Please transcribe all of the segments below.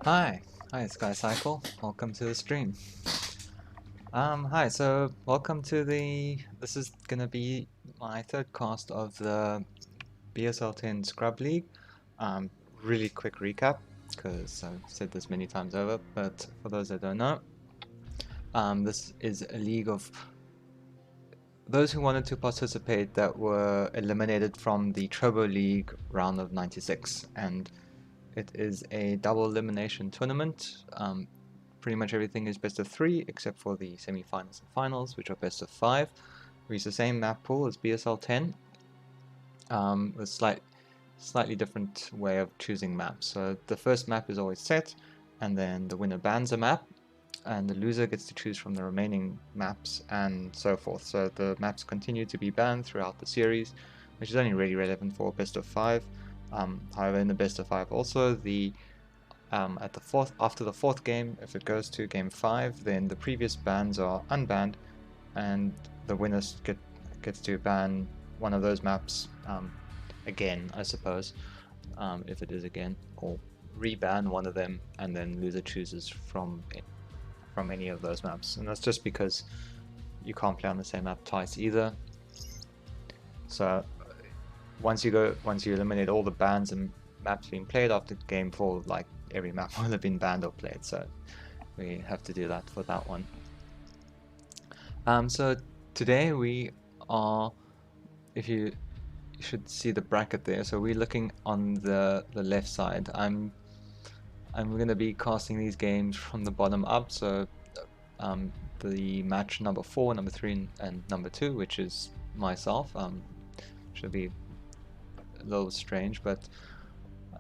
Hi, it's Sky Cycle. Welcome to the stream. Hi. So welcome to this is gonna be my third cast of the BSL10 Scrub League. Um, really quick recap because I've said this many times over, but for those that don't know, this is a league of those who wanted to participate that were eliminated from the Turbo League round of 96, and it is a double elimination tournament. Pretty much everything is best of 3 except for the semi-finals and finals, which are best of 5. We use the same map pool as BSL10, with slightly different way of choosing maps. So the first map is always set, and then the winner bans a map, and the loser gets to choose from the remaining maps, and so forth. So the maps continue to be banned throughout the series, which is only really relevant for best of 5. However, in the best of 5 also, after the fourth game, if it goes to game 5, then the previous bans are unbanned, and the winner gets to ban one of those maps again, I suppose, if it is again, or reban one of them, and then loser chooses from any of those maps. And that's just because you can't play on the same map twice either. So once you eliminate all the bans and maps being played after game 4, like every map will have been banned or played, so we have to do that for that one. So today we are, if you should see the bracket there, so we're looking on the left side. I'm going to be casting these games from the bottom up, so the match number 4, number 3, and number 2, which is myself, should be a little strange, but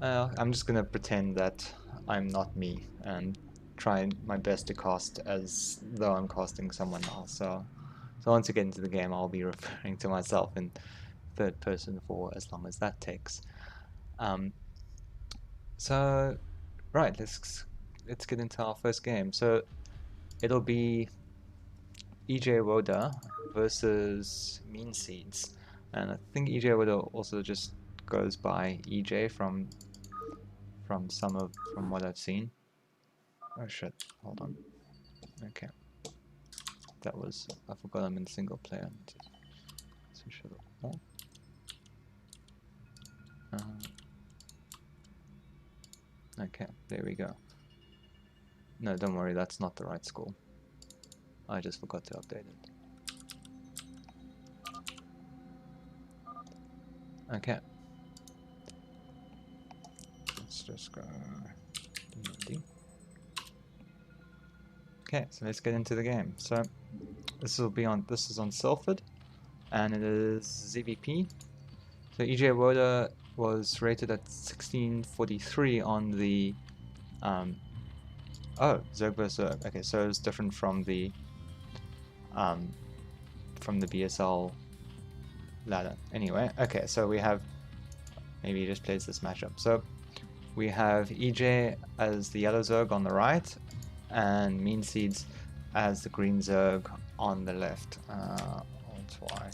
I'm just gonna pretend that I'm not me and try my best to cast as though I'm casting someone else. So once I get into the game, I'll be referring to myself in third person for as long as that takes. So right, let's get into our first game. So it'll be EJ Woda versus Mean Seeds, and I think EJ Woda also just goes by EJ from what I've seen. Oh shit, hold on. Okay. I forgot I'm in single player. Switch it up more. Okay, there we go. No, don't worry, that's not the right school. I just forgot to update it. Okay. Let's just go D&D. Okay, so let's get into the game. So this is on Salford, and it is ZVP. So EJ Woda was rated at 1643 on the Zerg vs Zerg. Okay, so it's different from the BSL ladder. Anyway, okay, so we have, maybe he just plays this matchup. So we have EJ as the yellow Zerg on the right, and Mean Seeds as the green Zerg on the left. Alt Y.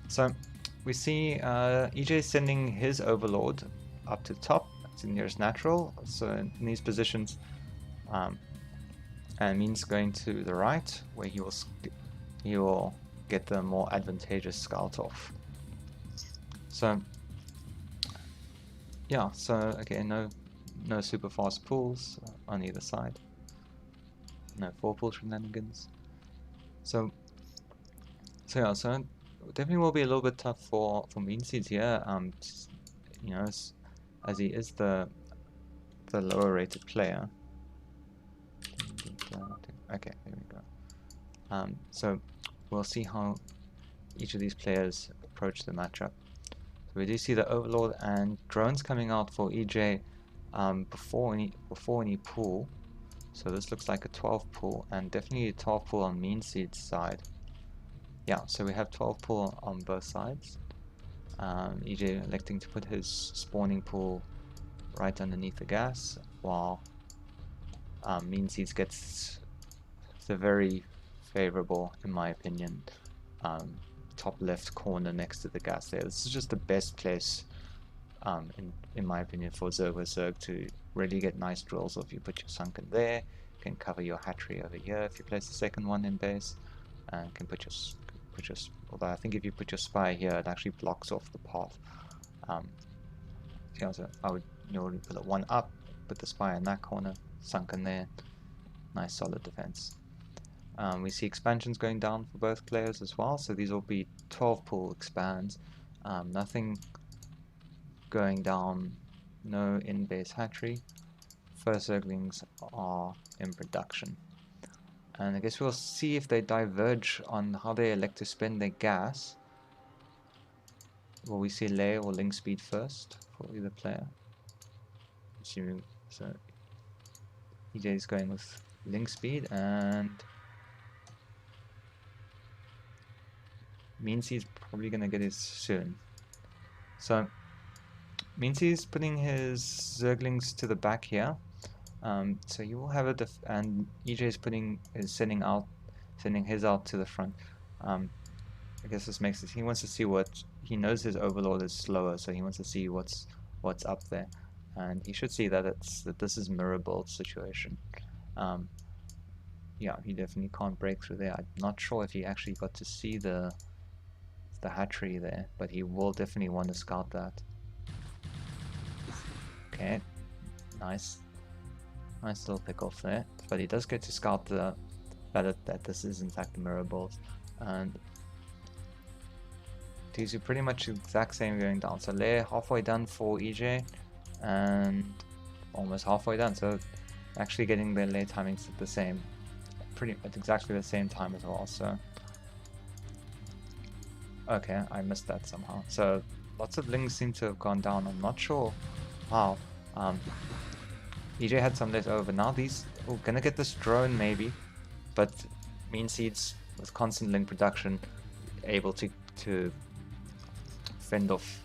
So we see EJ sending his Overlord up to the top. It's the nearest natural. So in these positions, and Mean's going to the right, where he will get the more advantageous scout off. So yeah, so okay, no super fast pulls on either side. No 4-pull shenanigans. So yeah, so definitely will be a little bit tough for Mean Seeds here. You know, as he is the lower rated player. Okay, there we go. So we'll see how each of these players approach the matchup. So we do see the Overlord and drones coming out for EJ before any pull. So this looks like a 12 pull, and definitely a 12 pull on Mean Seed's side. Yeah, so we have 12 pull on both sides. EJ electing to put his spawning pool right underneath the gas, while Mean Seeds gets the very favorable, in my opinion, top left corner next to the gas there. This is just the best place in my opinion, for Zerg with Zerg to really get nice drills. If you put your sunken there, you can cover your hatchery over here if you place the second one in base, and can put your although I think if you put your spy here, it actually blocks off the path. Yeah, so I would normally put one up, put the spy in that corner, sunken there, nice solid defense. We see expansions going down for both players as well, so these will be 12 pool expands. Nothing going down, no in-base hatchery. First Zerglings are in production. And I guess we'll see if they diverge on how they elect to spend their gas. Will we see layer or link speed first for either player? Assuming so. EJ is going with link speed, and means he's probably gonna get his soon. So means he's putting his Zerglings to the back here. So you will have a and EJ is sending his out to the front. I guess this makes it. He wants to see what he knows. His overlord is slower, so he wants to see what's up there, and he should see that this is mirror build situation. Yeah, he definitely can't break through there. I'm not sure if he actually got to see the hatchery there, but he will definitely want to scout that. Okay, nice little pick off there, but he does get to scout that this is in fact the mirror build, and these are pretty much the exact same going down. So layer halfway done for EJ, and almost halfway done. So actually getting the layer timings at the same, at exactly the same time as well. So okay, I missed that somehow. So lots of links seem to have gone down. I'm not sure how. EJ had some left over. Now these, gonna get this drone maybe, but Mean Seeds with constant link production able to fend off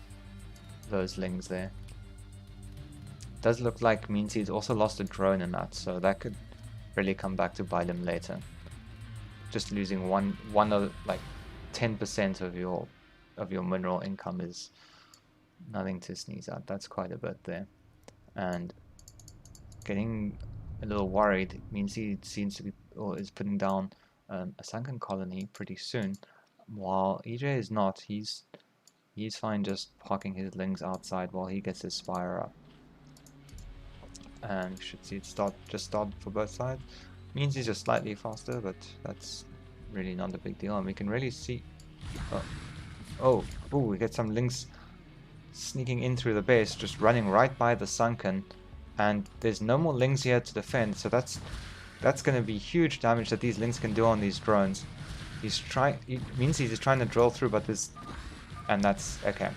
those lings there. Does look like Mean Seeds also lost a drone in that, so that could really come back to bite him later. Just losing one like 10% of your mineral income is nothing to sneeze at. That's quite a bit there, and getting a little worried means he seems to be or is putting down a sunken colony pretty soon, while EJ is not. He's fine just parking his lings outside while he gets his spire up. And we should see it just start for both sides. Means he's just slightly faster, but that's really not a big deal. And we can really see... Oh, we get some lings sneaking in through the base, just running right by the sunken. And there's no more lings here to defend, so that's going to be huge damage that these lings can do on these drones. He's trying to drill through, but this... And that's... Okay.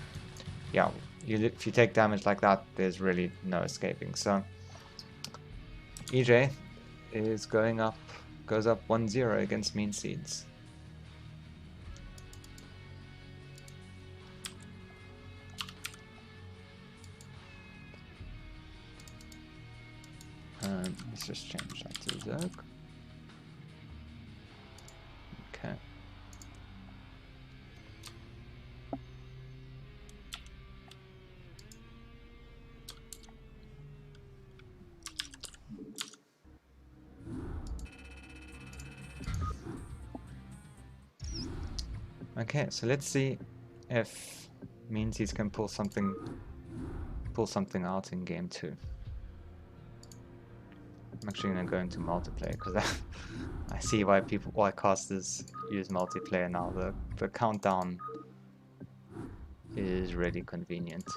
Yeah, if you take damage like that, there's really no escaping. So EJ is goes up 1-0 against Mean Seeds. Let's just change that to Zerg. Okay. Okay, so let's see if Mean Seeds can pull something out in game 2. I'm actually gonna go into multiplayer because I see why casters use multiplayer now. The countdown is really convenient.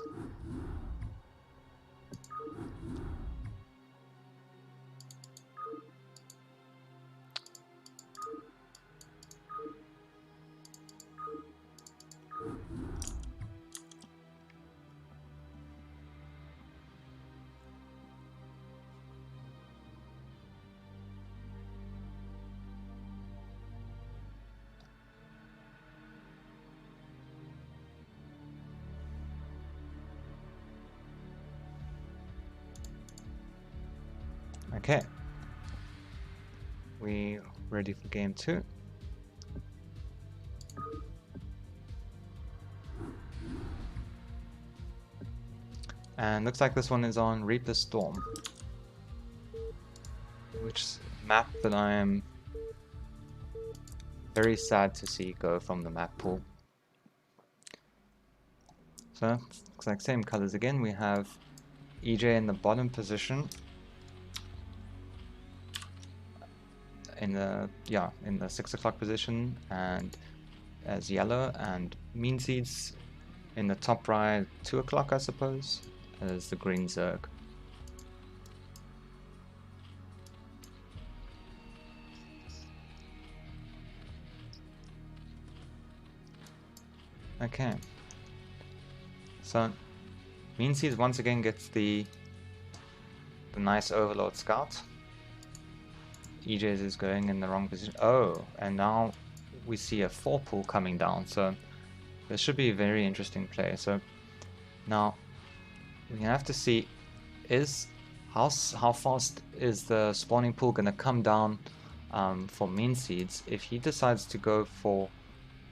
Okay, we ready for game 2. And looks like this one is on Reaper Storm, which is a map that I am very sad to see go from the map pool. So, looks like same colors again. We have EJ in the bottom position. In the 6 o'clock position, and as yellow, and Mean Seeds in the top right, 2 o'clock I suppose, as the green Zerg. Okay, so Mean Seeds once again gets the nice Overlord Scout. EJ's is going in the wrong position. Oh, and now we see a 4 pool coming down, so this should be a very interesting play. So now we have to see is how fast is the spawning pool going to come down for Mean Seeds. If he decides to go for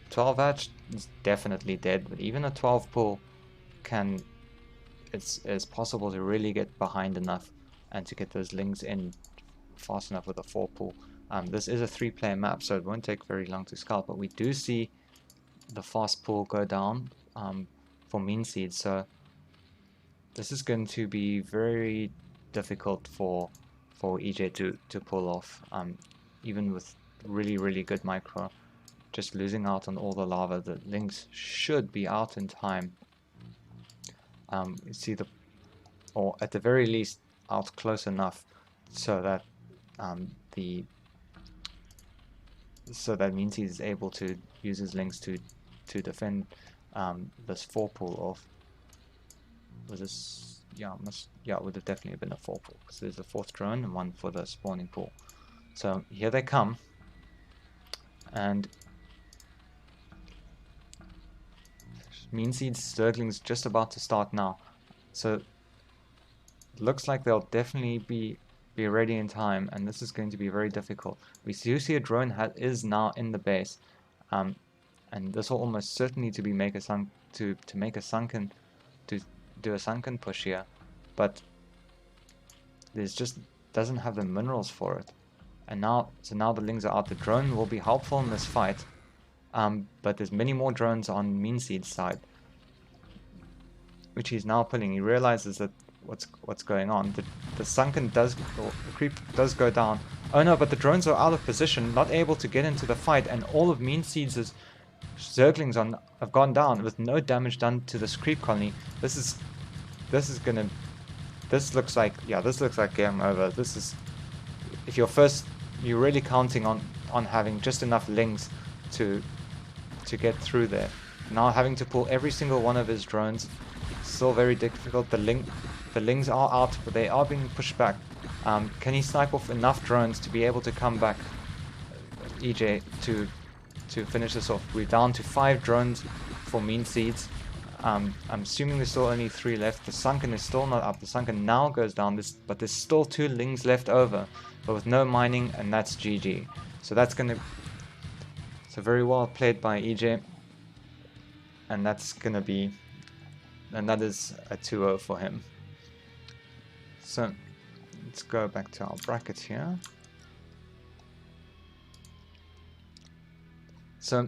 12 hatch, it's definitely dead, but even a 12 pool it's possible to really get behind enough and to get those lings in fast enough with a 4 pool. This is a 3-player map, so it won't take very long to scout, but we do see the fast pool go down for Mean Seeds, so this is going to be very difficult for EJ to pull off, even with really good micro. Just losing out on all the lava. The lings should be out in time. You see or at the very least out close enough so that Mean Seeds is able to use his lings to defend this 4 pool off. Was this? Yeah, it would have definitely been a 4 pool because there's a 4th drone and 1 for the spawning pool. So here they come, and Mean Seeds Zerglings just about to start now. So it looks like they'll definitely be ready in time, and this is going to be very difficult. We do see a drone is now in the base, and this will almost certainly to make a sunken do a sunken push here, but there's just doesn't have the minerals for it. And now the lings are out. The drone will be helpful in this fight, but there's many more drones on Mean Seed's side, which he's now pulling. He realizes that what's going on. The sunken the creep does go down. Oh no, but the drones are out of position, not able to get into the fight, and all of Mean Seeds' Zerglings have gone down with no damage done to this creep colony. This looks like game over. This is, if you're really counting on having just enough lings to get through there. Now having to pull every single one of his drones, still very difficult. The lings are out, but they are being pushed back. Can he snipe off enough drones to be able to come back, EJ, to finish this off? We're down to 5 drones for Mean Seeds. I'm assuming there's still only 3 left. The sunken is still not up. The sunken now goes down, but there's still 2 lings left over, but with no mining, and that's GG. So that's gonna. So very well played by EJ, and that's gonna be, and that is a 2-0 for him. So let's go back to our bracket here. So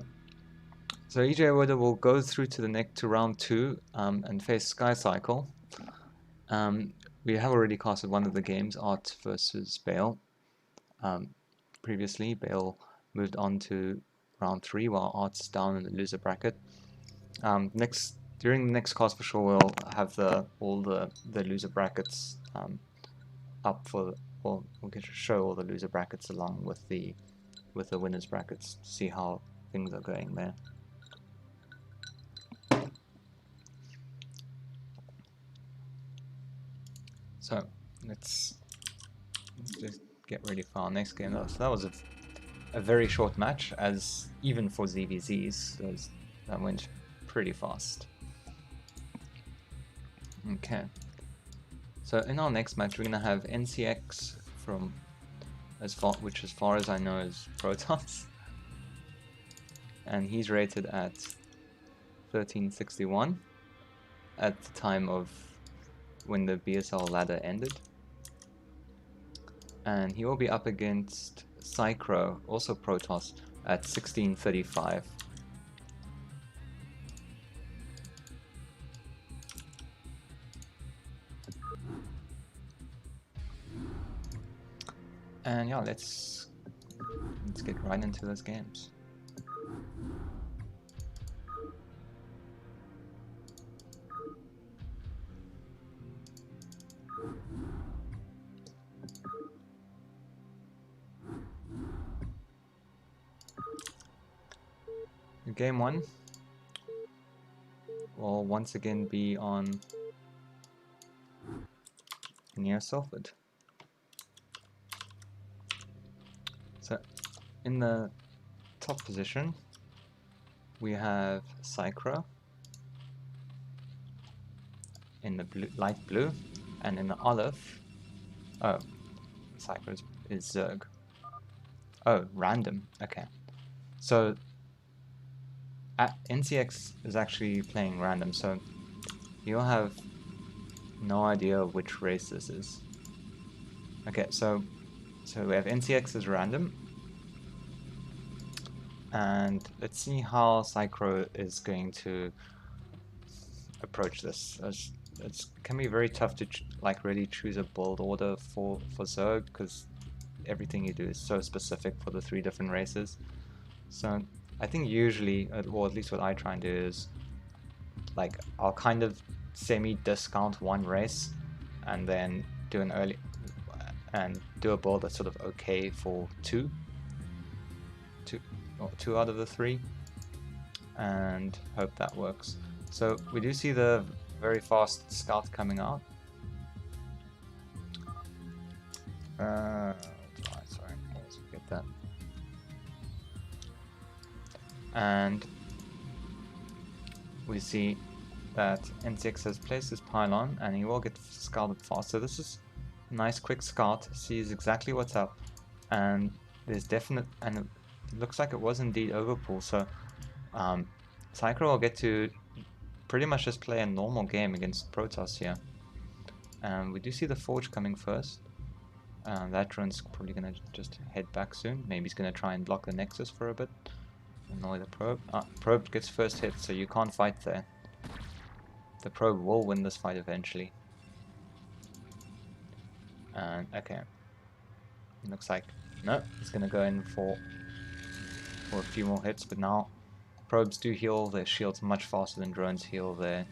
EJ Woda will go through to round 2 and face Sky Cycle. We have already casted one of the games, Art versus Baal. Previously, Baal moved on to round 3 while Art's down in the loser bracket. During the next cast for sure, we'll have all the loser brackets up for. We'll get to show all the loser brackets along with the winners brackets to see how things are going there. So let's just get ready for our next game. So that was a very short match, as even for ZVZs, that went pretty fast. Okay. So in our next match, we're gonna have NCX from which as far as I know is Protoss, and he's rated at 1361 at the time of when the BSL ladder ended. And he will be up against Psychro, also Protoss, at 1635. And yeah, let's get right into those games. Game 1 will once again be on near Salford. So in the top position we have Psychro in the light blue, and in the olive, oh, Psychro is Zerg. Oh, random. Okay, so NCX is actually playing random, so you'll have no idea which race this is. Okay, so we have NCX as random, and let's see how Psychro is going to approach this. It can be very tough to like really choose a build order for Zerg, because everything you do is so specific for the 3 different races. So I think usually, or at least what I try and do is, like, I'll kind of semi-discount one race and then do an early and do a build that's sort of okay for two out of the 3, and hope that works. So we do see the very fast scout coming out. Sorry, let's get that. And we see that NCX has placed his pylon, and he will get scouted fast. So this is a nice quick scout, sees exactly what's up, and there's definite, and it looks like it was indeed overpull. So Psychro will get to pretty much just play a normal game against Protoss here. And we do see the Forge coming first. That drone's probably going to just head back soon. Maybe he's going to try and block the Nexus for a bit. Annoy the Probe. Probe gets first hit, so you can't fight there. The Probe will win this fight eventually. And okay. Looks like, no, he's going to go in for a few more hits, but now Probes do heal their shields much faster than drones heal their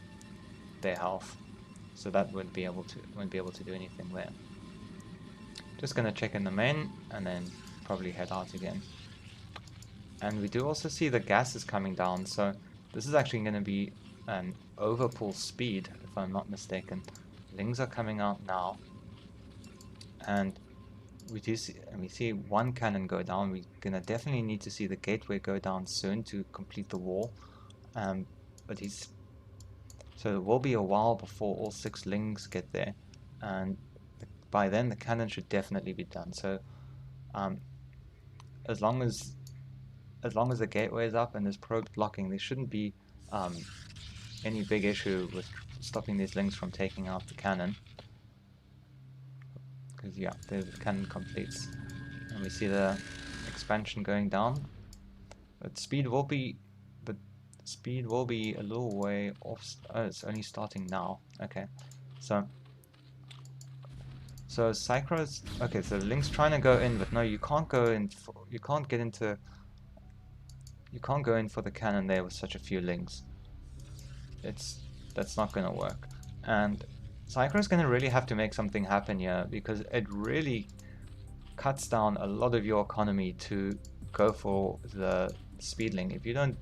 health. So that won't be able to do anything there. Just gonna check in the main and then probably head out again. And we do also see the gas is coming down, so this is actually gonna be an overpull speed, if I'm not mistaken. Lings are coming out now, and we see one cannon go down. We're gonna definitely need to see the gateway go down soon to complete the wall. So it will be a while before all 6 Lings get there, and by then the cannon should definitely be done. So as long as the gateway is up and there's probes blocking, there shouldn't be any big issue with stopping these Lings from taking out the cannon. Because yeah, the cannon completes, and we see the expansion going down. But speed will be a little way off. Oh, it's only starting now. Okay, so Psychro's okay. So Link's trying to go in, but no, you can't go in. You can't go in for the cannon there with such a few Links. That's not gonna work. And Psychro's gonna really have to make something happen here, because it really cuts down a lot of your economy to go for the speedling. If you don't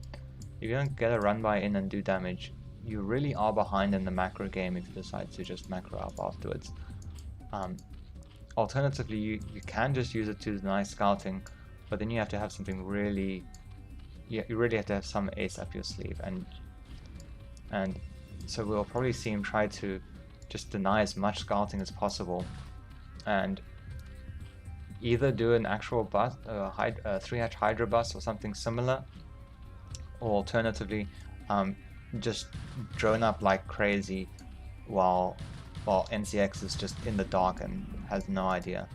get a run by in and do damage, you really are behind in the macro game if you decide to just macro up afterwards. Alternatively, you can just use it to deny scouting, but then you have to have something really, you really have to have some ace up your sleeve, and so we'll probably see him try to just deny as much scouting as possible, and either do an actual bus, 3-hatch Hydra bus or something similar, or alternatively just drone up like crazy while well, NCX is just in the dark and has no idea.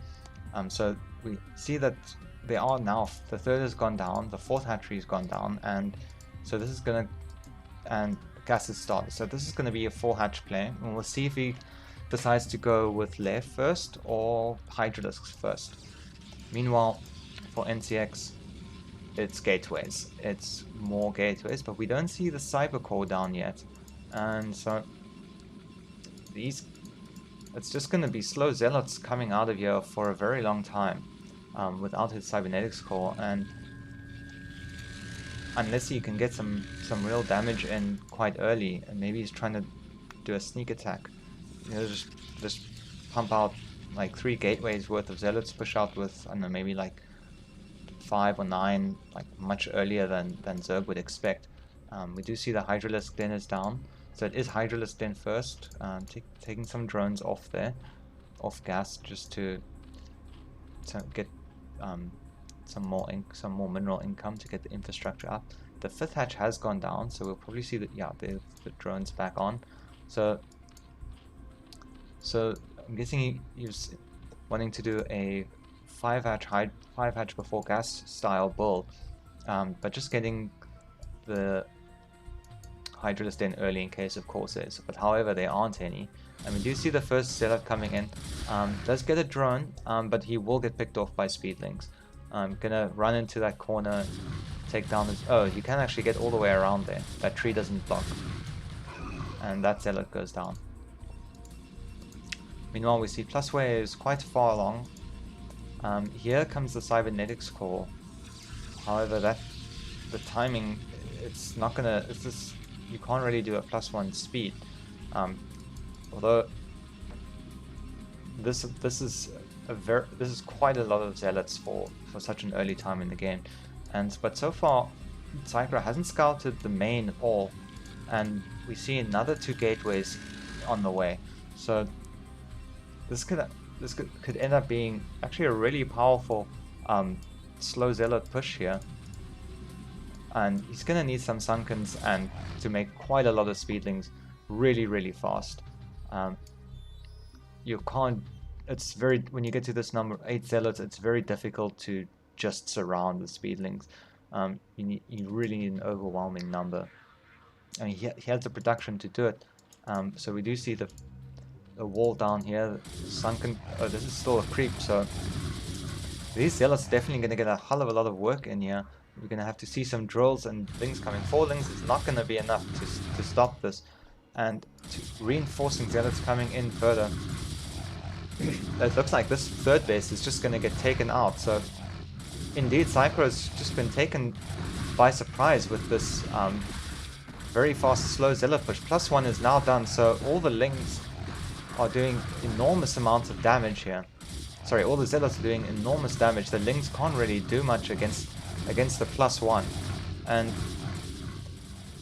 So we see that they are now, the third has gone down, the fourth hatchery has gone down, and so this is gonna, and gas is started. So this is gonna be a 4-hatch play, and we'll see if he decides to go with Lev first or Hydralisks first. Meanwhile, for NCX, it's gateways. It's more gateways, but we don't see the cyber core down yet, and so these, it's just going to be slow zealots coming out of here for a very long time without his cybernetics core, and unless he can get some real damage in quite early, and maybe he's trying to do a sneak attack, you know, just pump out like 3 gateways worth of zealots, push out with, I don't know, maybe like 5 or 9, like much earlier than Zerg would expect. We do see the Hydralisk Den is down, so it is Hydralisk Den first, taking some drones off there, off gas, just to get some more mineral income to get the infrastructure up. The 5th hatch has gone down, so we'll probably see that, yeah, the drones back on. So I'm guessing he was wanting to do a 5-hatch before gas style build, but just getting the Hydralisk in early in case of Corsairs. But however, there aren't any, and we do see the first zealot coming in. Does get a drone, but he will get picked off by speedlings. I'm gonna run into that corner, take down his. Oh, you can actually get all the way around there. That tree doesn't block, and that zealot goes down. Meanwhile, we see Plusway is quite far along. Here comes the cybernetics core. However, the timing, it's not gonna. It's just, you can't really do a +1 speed. Although this is quite a lot of zealots for such an early time in the game, but so far Psycho hasn't scouted the main at all, and we see another 2 gateways on the way. So this could end up being actually a really powerful slow zealot push here, and he's gonna need some sunkens and to make quite a lot of speedlings really fast. You can't. It's very, when you get to this number 8 zealots, it's very difficult to just surround the speedlings. You really need an overwhelming number. I mean, he has the production to do it. So we do see the wall down here, sunken. Oh, this is still a creep. So these zealots are definitely going to get a hell of a lot of work in here. We're going to have to see some drills and things coming. 4 lings is not going to be enough to stop this, and reinforcing zealots coming in further. It looks like this 3rd base is just going to get taken out. So indeed, Cypher has just been taken by surprise with this very fast slow zealot push. +1 is now done, so all the lings are doing enormous amounts of damage here. Sorry, all the zealots are doing enormous damage. The lings can't really do much against the +1. And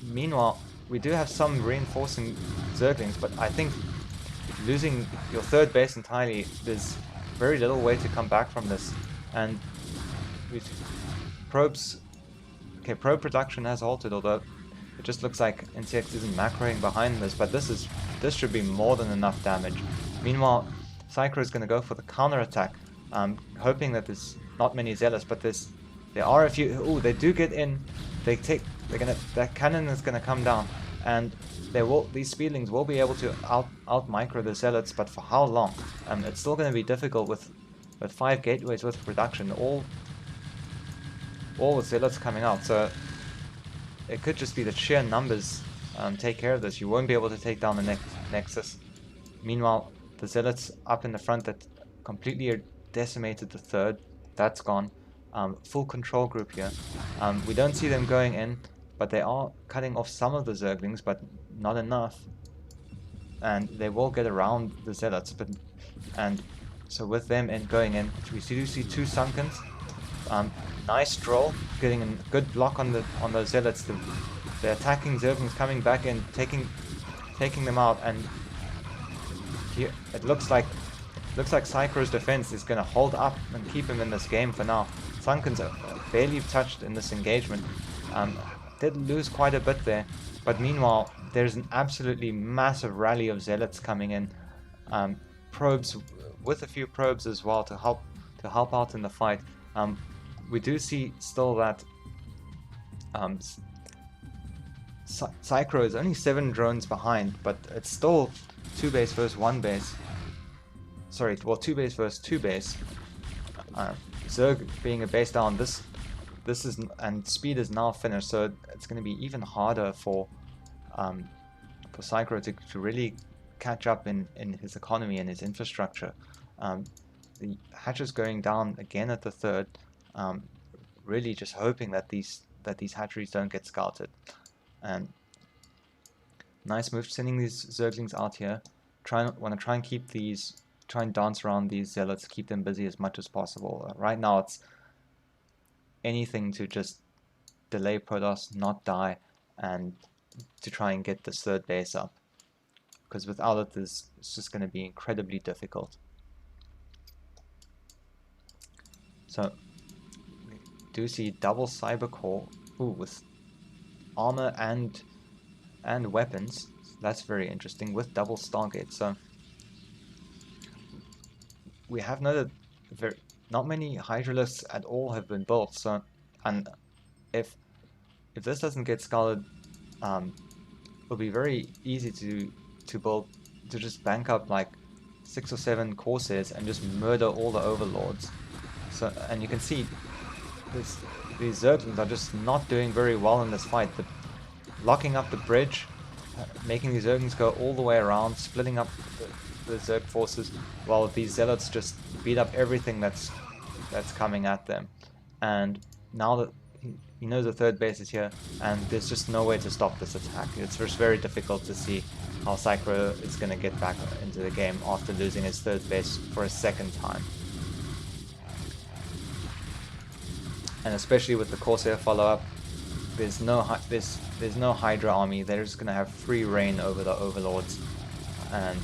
meanwhile, we do have some reinforcing zerglings, but I think losing your 3rd base entirely, there's very little way to come back from this. And probe production has halted, although it just looks like NCX isn't macroing behind this, but this should be more than enough damage. Meanwhile, Psycho is going to go for the counter attack, hoping that there's not many zealots, but there are a few. Oh, they do get in. That cannon is going to come down, and these speedlings will be able to out micro the zealots, but for how long? It's still going to be difficult with 5 gateways worth of production, all with zealots coming out. So it could just be that sheer numbers take care of this. You won't be able to take down the nexus. Meanwhile, the zealots up in the front that completely decimated the 3rd, that's gone. Full control group here. We don't see them going in, but they are cutting off some of the zerglings, but not enough. And they will get around the zealots, and so with them going in, we do see 2 sunkens. Nice draw, getting a good block on the zealots. The attacking zerglings coming back in, taking them out, and here it looks like Psycho's defense is going to hold up and keep him in this game for now. Sunkens are barely touched in this engagement. Did lose quite a bit there, but meanwhile there's an absolutely massive rally of zealots coming in. probes, with a few probes as well to help out in the fight. We do see still that Psychro is only 7 drones behind, but it's still 2 base versus 1 base. Sorry, well, 2 base versus 2 base. Zerg being a base down, this is, and speed is now finished, so it's going to be even harder for Psychro to really catch up in his economy and his infrastructure. The hatches going down again at the third, really just hoping that these hatcheries don't get scouted. And nice move, sending these Zerglings out here. Want to try and keep these, try and dance around these zealots, keep them busy as much as possible. Right now it's anything to just delay Protoss, not die, and to try and get this third base up. Because without it, it's just going to be incredibly difficult. So we do see double cyber core, with armor and weapons. That's very interesting, with double Stargate. So we have noted not many Hydralisks at all have been built. So, and if this doesn't get scouted, it'll be very easy to build, to just bank up like 6 or 7 Corsairs and just murder all the Overlords. So, and you can see these Zerglings are just not doing very well in this fight. Locking up the bridge, making these Zerglings go all the way around, splitting up the Zerg forces, while these Zealots just beat up everything that's coming at them. And now that he knows the third base is here, and there's just no way to stop this attack. It's just very difficult to see how Psychro is going to get back into the game after losing his third base for a second time. And especially with the Corsair follow-up, there's no Hydra army. They're just gonna have free reign over the Overlords, and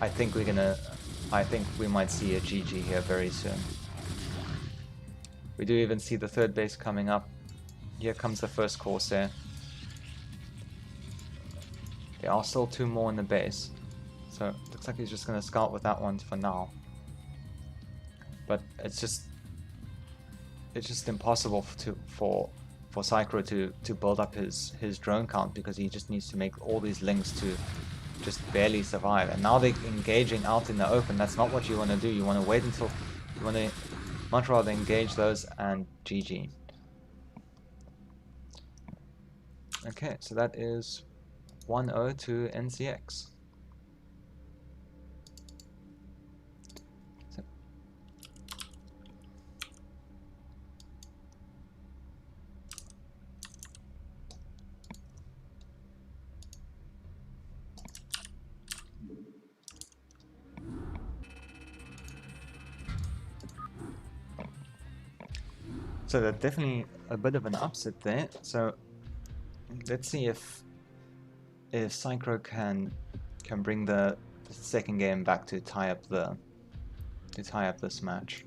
I think we might see a GG here very soon. We do even see the third base coming up. Here comes the first Corsair. There are still 2 more in the base, so it looks like he's just gonna scout with that one for now. But it's just impossible for Psychro to build up his drone count, because he just needs to make all these links to just barely survive. And now they're engaging out in the open. That's not what you want to do. You want to wait until, you want to much rather engage those and GG. Okay, so that is 1-0 to NCX. So that's definitely a bit of an upset there. So let's see if Psychro can bring the second game back to tie up this match.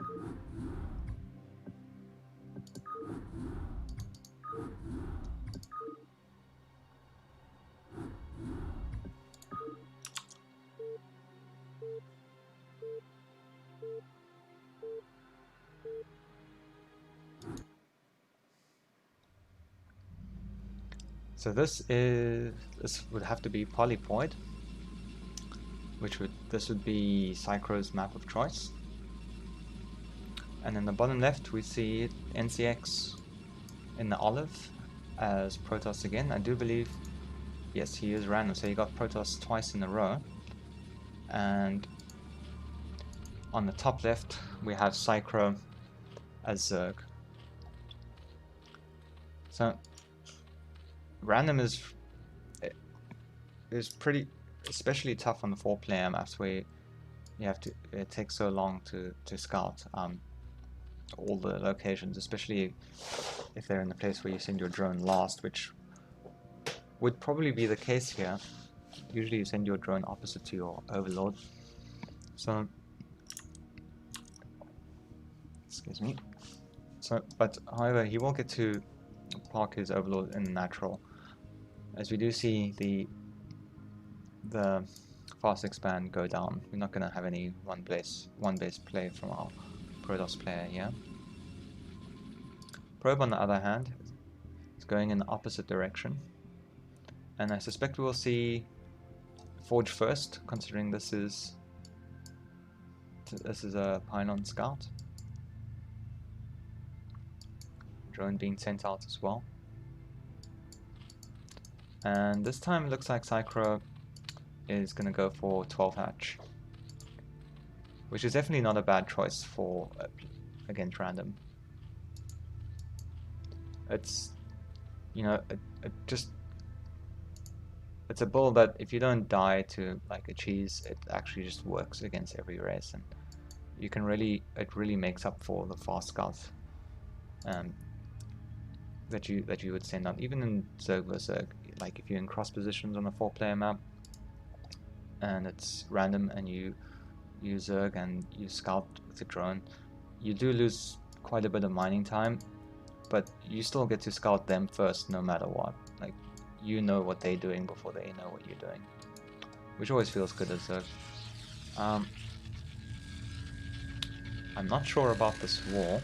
So this would have to be Polypoid, this would be Psychro's map of choice. And in the bottom left we see NCX in the olive as Protoss again. I do believe, yes, he is random, so he got Protoss twice in a row. And on the top left we have Psychro as Zerg. So random is pretty, especially tough on the 4-player maps where it takes so long to scout all the locations, especially if they're in the place where you send your drone last, which would probably be the case here. Usually you send your drone opposite to your Overlord. So, excuse me. So, but however, he will get to park his Overlord in the natural, as we do see the fast expand, go down. We're not going to have any one base play from our Protoss player here. Probe, on the other hand, is going in the opposite direction, and I suspect we will see Forge first, considering this is a pylon scout. Drone being sent out as well. And this time it looks like Psycho is going to go for 12 hatch, which is definitely not a bad choice for against random. It's, you know, it's a build that if you don't die to like a cheese, it actually just works against every race, and you can really, it really makes up for the fast scouts that you would send out, even in Zerg vs Zerg. Like if you're in cross positions on a 4-player map and it's random and you Zerg and you scout with a drone, you do lose quite a bit of mining time, but you still get to scout them first no matter what. Like, you know what they're doing before they know what you're doing, which always feels good as Zerg. I'm not sure about this wall.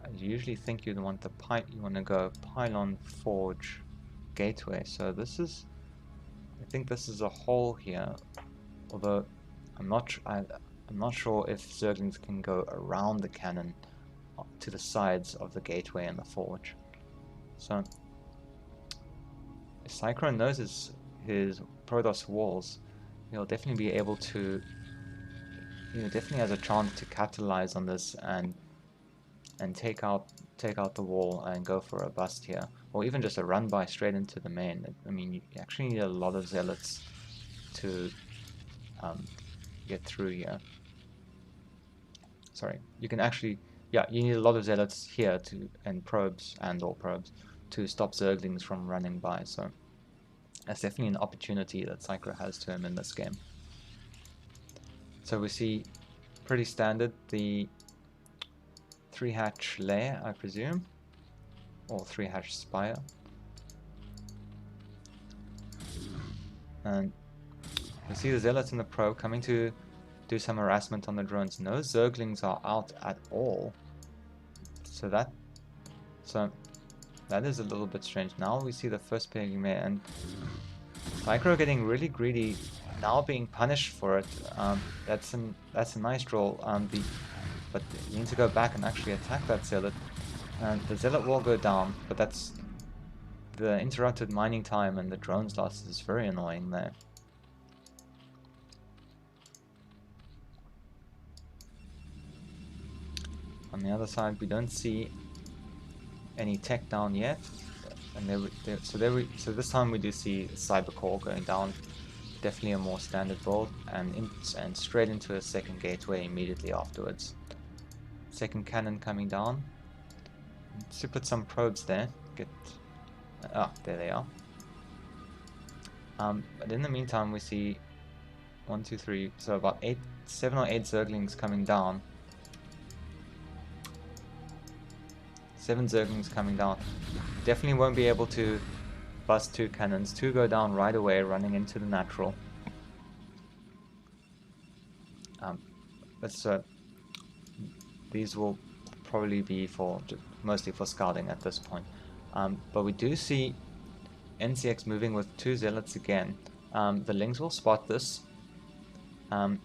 I usually think you'd want you want to go pylon, forge, gateway. So this is, I think this is a hole here. Although I'm not sure if Zerglings can go around the cannon to the sides of the gateway and the forge. So if Cyclone knows his Protoss walls, he'll definitely be able to, definitely has a chance to capitalize on this and take out the wall and go for a bust here, or even just a run by straight into the main. I mean, you actually need a lot of zealots to get through here. Sorry, you can actually, yeah, you need a lot of zealots here and probes to stop Zerglings from running by. So that's definitely an opportunity that Psycho has to him in this game. So we see pretty standard the 3-hatch layer, I presume, or 3-hatch spire, and we see the zealots in the probe coming to do some harassment on the drones. No Zerglings are out at all, so that is a little bit strange. Now we see the first pigmy, and Micro getting really greedy, now being punished for it. That's a nice draw. But you need to go back and actually attack that zealot, and the zealot will go down. But that's the interrupted mining time and the drones loss is very annoying there. On the other side, we don't see any tech down yet, and so this time we do see Cybercore going down. Definitely a more standard build, and straight into a second gateway immediately afterwards. Second cannon coming down. To put some probes there. There they are. But in the meantime, we see 1, 2, 3, so about 7 or 8 Zerglings coming down. 7 Zerglings coming down. Definitely won't be able to bust 2 cannons. 2 go down right away, running into the natural. These will probably be mostly for scouting at this point. But we do see NCX moving with 2 zealots again. The Lings will spot this, but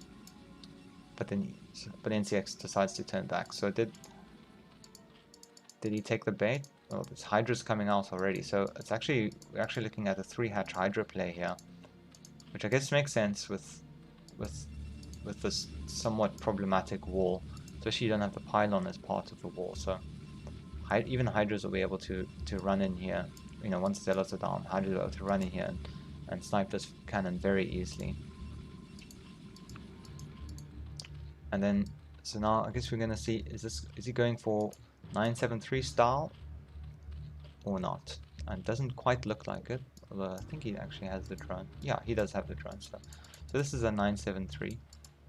NCX decides to turn back. So did he take the bait? Oh, this Hydra's coming out already. So we're actually looking at a 3-hatch Hydra play here, which I guess makes sense with this somewhat problematic wall. Especially you don't have the pylon as part of the wall, so even Hydras will be able to run in here. Once the zealots are down, Hydras will be able to run in here and snipe this cannon very easily. And then, so now I guess we're gonna see, is he going for 973 style or not? And it doesn't quite look like it, although I think he actually has the drone. Yeah, he does have the drone stuff. So this is a 973.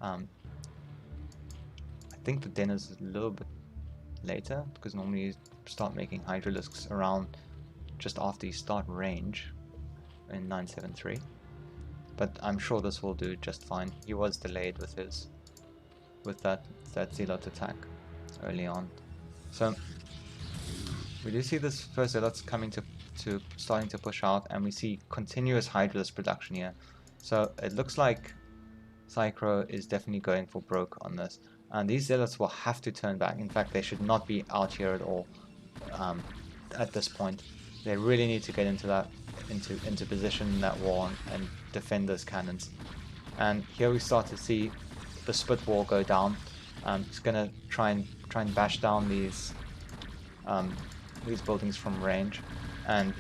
I think the den is a little bit later, because normally you start making Hydralisks around just after you start range in 973. but I'm sure this will do just fine. He was delayed with that zealot attack early on. So we do see this first zealot's coming to starting to push out, and we see continuous Hydralisk production here. So it looks like Psychro is definitely going for broke on this, and these zealots will have to turn back. In fact, they should not be out here at all at this point. They really need to get into position in that wall and defend those cannons. And here we start to see the split wall go down. It's gonna try and bash down these buildings from range, and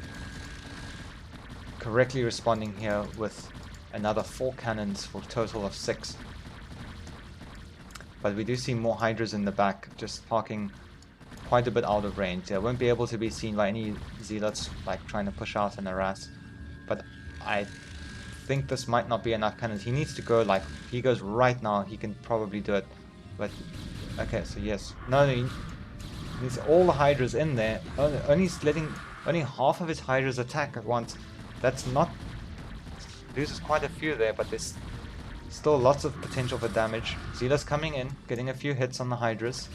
correctly responding here with another 4 cannons for a total of 6. But we do see more Hydras in the back, just parking quite a bit out of range. They won't be able to be seen by any zealots like trying to push out and harass. But I think this might not be enough cannons. He needs to go, like, if he goes right now, he can probably do it. But okay, so yes, no, he needs all the Hydras in there. Only half of his Hydras attack at once. That's not, loses quite a few there, but there's still lots of potential for damage. Zealot's coming in, getting a few hits on the Hydras.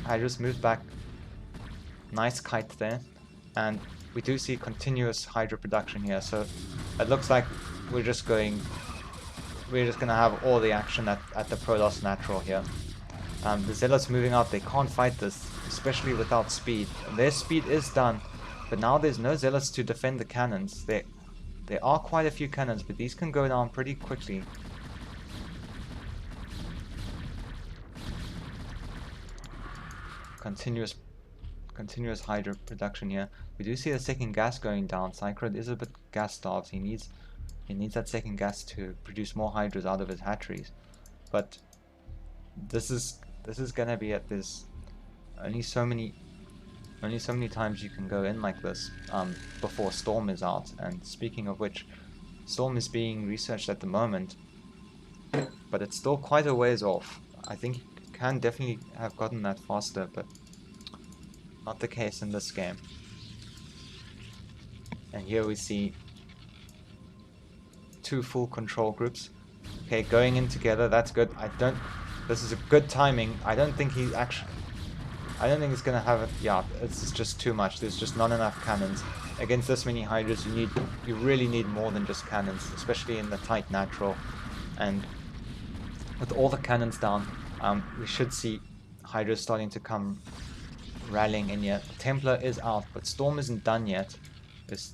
Hydras moved back. Nice kite there. And we do see continuous Hydra production here, so it looks like we're just gonna have all the action at the Protoss Natural here. The Zealots moving out, they can't fight this, especially without speed. Their speed is done, but now there's no Zealots to defend the cannons. There are quite a few cannons, but these can go down pretty quickly. Continuous Hydra production here. We do see the second gas going down. Psychro is a bit gas starved. He needs that second gas to produce more Hydras out of his hatcheries. But this is gonna be at this only so many times you can go in like this before Storm is out. And speaking of which, Storm is being researched at the moment, but it's still quite a ways off. I think he can definitely have gotten that faster, but not the case in this game. And here we see 2 full control groups. Okay, going in together, that's good. This is a good timing. I don't think it's gonna have it. Yeah, it's just too much. There's just not enough cannons. Against this many Hydras, you really need more than just cannons, especially in the tight natural. And with all the cannons down, we should see Hydras starting to come rallying in here. Templar is out, but Storm isn't done yet. There's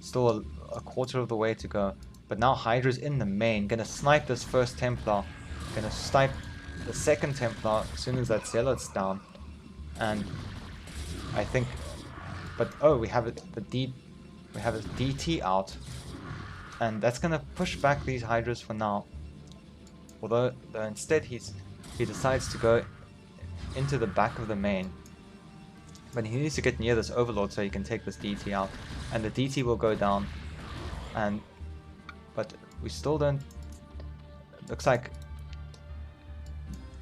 still a quarter of the way to go. But now Hydra's in the main, gonna snipe this first Templar, gonna snipe the second Templar as soon as that Zealot's down. And I think, but oh, we have a DT out, and that's gonna push back these Hydras for now. Although instead he decides to go into the back of the main. But he needs to get near this Overlord so he can take this DT out, and the DT will go down. But we still don't. Looks like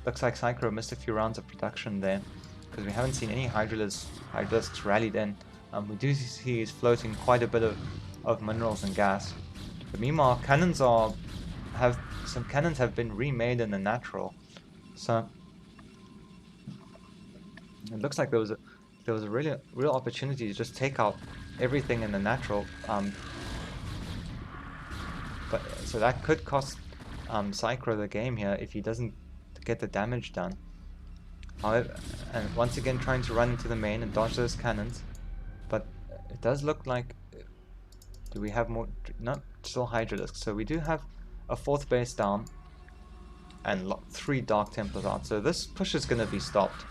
Psychro missed a few rounds of production there, because we haven't seen any Hydralisks rallied in. We do see he's floating quite a bit of minerals and gas. But meanwhile, some cannons have been remade in the natural, so it looks like there was a real opportunity to just take out everything in the natural. But so that could cost Psychro the game here if he doesn't get the damage done. However, and once again trying to run into the main and dodge those cannons, but it does look like, do we have more? No, still Hydralisks. So we do have a 4th base down and 3 Dark Templars out. So this push is going to be stopped.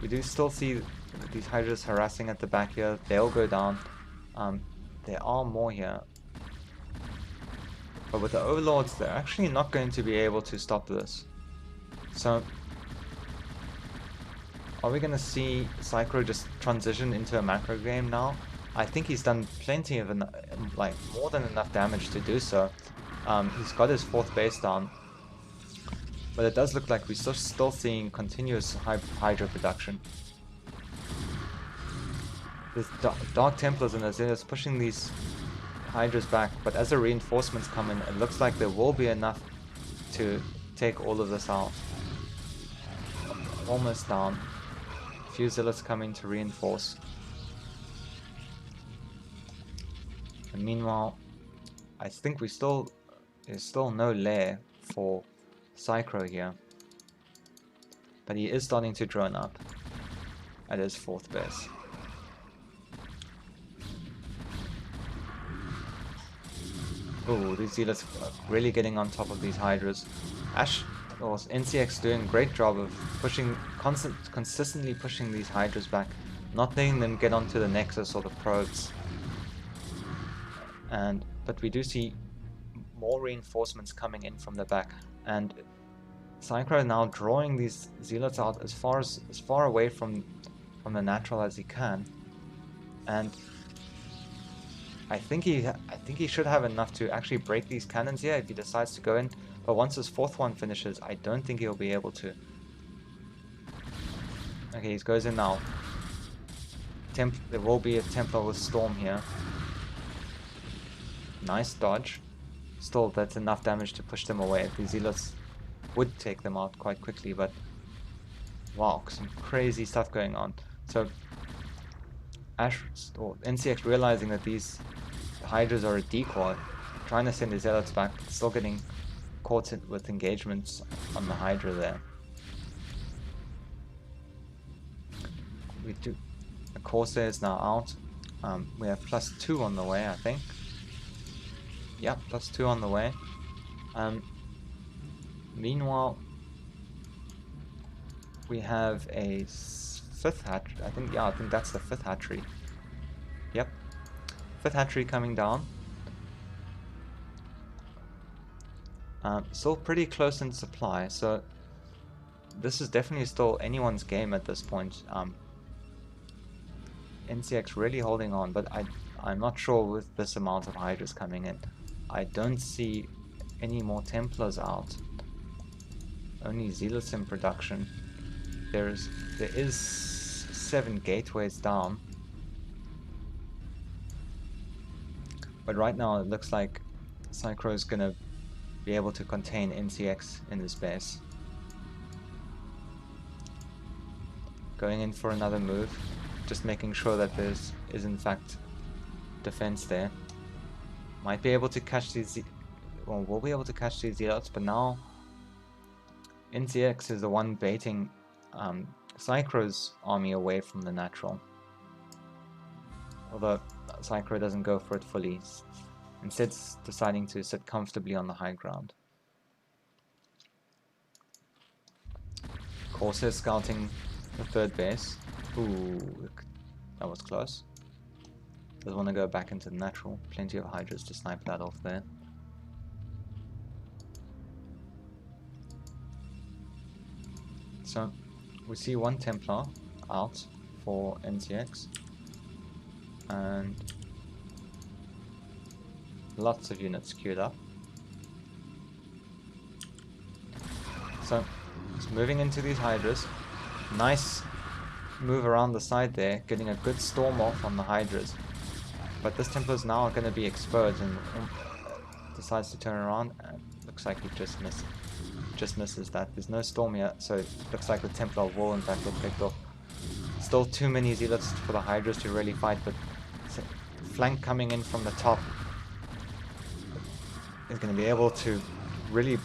We do still see these Hydras harassing at the back here. They'll go down. There are more here. But with the Overlords, they're actually not going to be able to stop this. So, are we going to see Psychro just transition into a macro game now? I think he's done plenty of, more than enough damage to do so. He's got his 4th base down. But it does look like we're still seeing continuous Hydra production. there's Dark Templars and Azira's pushing these Hydras back, but as the reinforcements come in, it looks like there will be enough to take all of this out. Almost down. A few Zealots coming to reinforce. And meanwhile, I think there's still no lair for Psychro here. But he is starting to drone up at his 4th base. Oh, these Zealots are really getting on top of these Hydras. Or NCX doing a great job of consistently pushing these Hydras back, not letting them get onto the Nexus or the probes. But we do see more reinforcements coming in from the back, and Psychro now drawing these Zealots out as far away from the natural as he can, and I think he should have enough to actually break these cannons here if he decides to go in. But once his 4th one finishes, I don't think he'll be able to. Okay, he goes in now. There will be a Templar with Storm here. Nice dodge. Still, that's enough damage to push them away. The Zealots would take them out quite quickly, but wow, some crazy stuff going on. So NCX realizing that these Hydras are a decoy, trying to send his Zealots back, still getting caught with engagements on the Hydra there. The Corsair is now out. We have +2 on the way, I think. Yeah, +2 on the way. Meanwhile, we have a 5th hatchery. I think that's the 5th hatchery. Yep, 5th hatchery coming down. Still pretty close in supply, so this is definitely still anyone's game at this point. NCX really holding on, but I'm not sure with this amount of Hydras coming in. I don't see any more Templars out. Only Zealots in production. There is 7 gateways down. But right now it looks like Psychro is gonna be able to contain NCX in his base. Going in for another move, just making sure that there is in fact defense there. Might be able to catch these, well, we'll be able to catch these Zealots, but now NCX is the one baiting Psychro's army away from the natural. Although Psychro doesn't go for it fully, instead deciding to sit comfortably on the high ground. Corsair scouting the 3rd base. Ooh, that was close. Doesn't want to go back into the natural. Plenty of Hydras to snipe that off there. So we see 1 Templar out for NCX, and lots of units queued up. So it's moving into these Hydras. Nice move around the side there, getting a good storm off on the Hydras. But this Templar is now going to be exposed and decides to turn around, and looks like he just misses that. There's no storm yet, so it looks like the Templar will in fact get picked off. Still too many Zealots for the Hydras to really fight, but flank coming in from the top is going to be able to really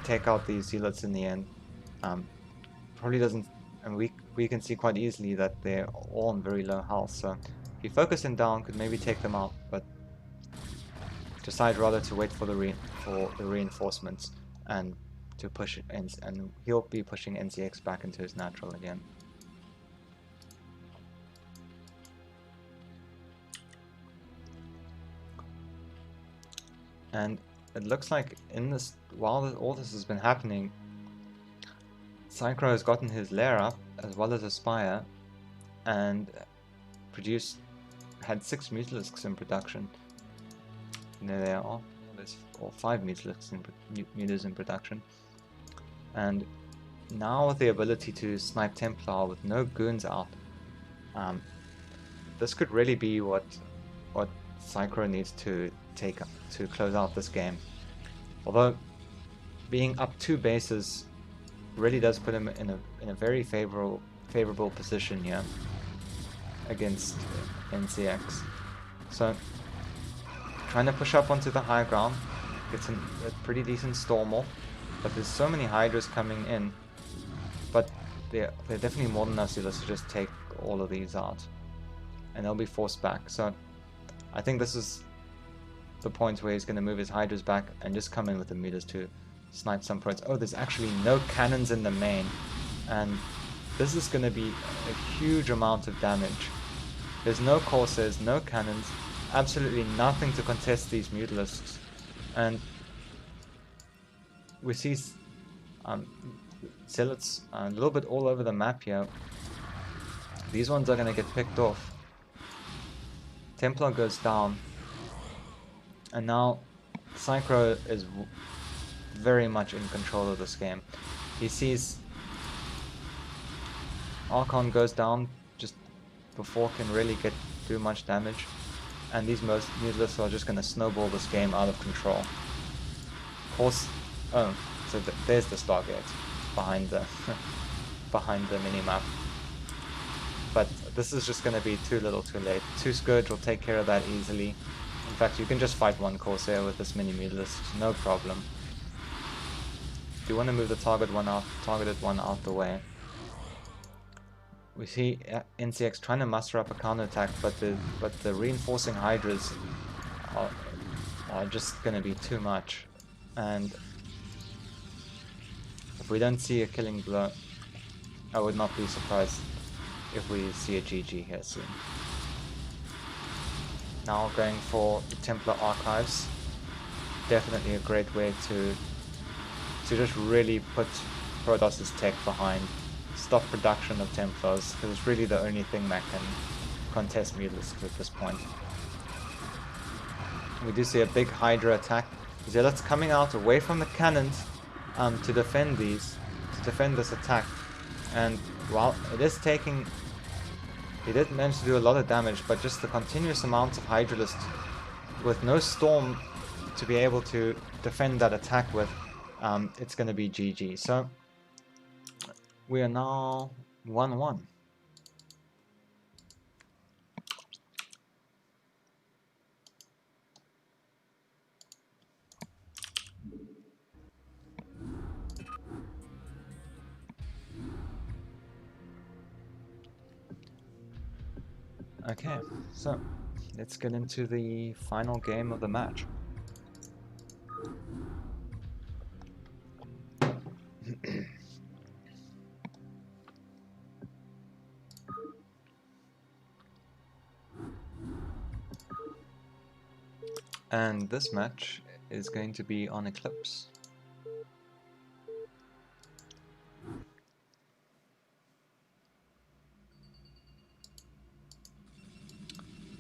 take out these Zealots in the end. Probably doesn't, and we can see quite easily that they're all on very low health, so if you focus them down, could maybe take them out, but decide rather to wait for the reinforcements and to push it, and he'll be pushing NCX back into his natural again. And it looks like while all this has been happening, Psychro has gotten his lair up as well as a spire, and had 6 Mutalisks in production. And there they are. There's 5 Mutalisks in production. And now with the ability to snipe Templar with no goons out, this could really be what Psychro needs to take to close out this game. Although being up 2 bases really does put him in a very favorable position here against NCX. So trying to push up onto the high ground, gets a pretty decent Stormal, but there's so many Hydras coming in. But they're definitely more than enough to just take all of these out, and they'll be forced back. So I think this is the point where he's going to move his Hydras back and just come in with the meters to snipe some points. Oh, there's actually no cannons in the main, and this is going to be a huge amount of damage. There's no Corsairs, no cannons, absolutely nothing to contest these Mutalisks, and we see Zealots a little bit all over the map here. These ones are going to get picked off. Templar goes down, and now Psychro is very much in control of this game. He sees Archon goes down just before can really do much damage, and these Mutalisks are just going to snowball this game out of control. Of course, oh, so there's the Stargate behind the behind the minimap. But this is just going to be too little too late. 2 Scourge will take care of that easily. In fact, you can just fight 1 Corsair with this mini Mutalisk, no problem. If you want to move the targeted one out the way. We see NCX trying to muster up a counterattack, but the reinforcing Hydras are just going to be too much. And if we don't see a killing blow, I would not be surprised if we see a GG here soon. Now going for the Templar Archives, definitely a great way to just really put Protoss's tech behind, stop production of Templars, because it's really the only thing that can contest Mutalisks at this point. We do see a big Hydra attack. Zealots coming out away from the cannons to defend this attack, and while it is taking, he did manage to do a lot of damage, but just the continuous amounts of Hydralisks with no Storm to be able to defend that attack with, it's going to be GG. So we are now 1-1. Okay, so let's get into the final game of the match. And this match is going to be on Eclipse.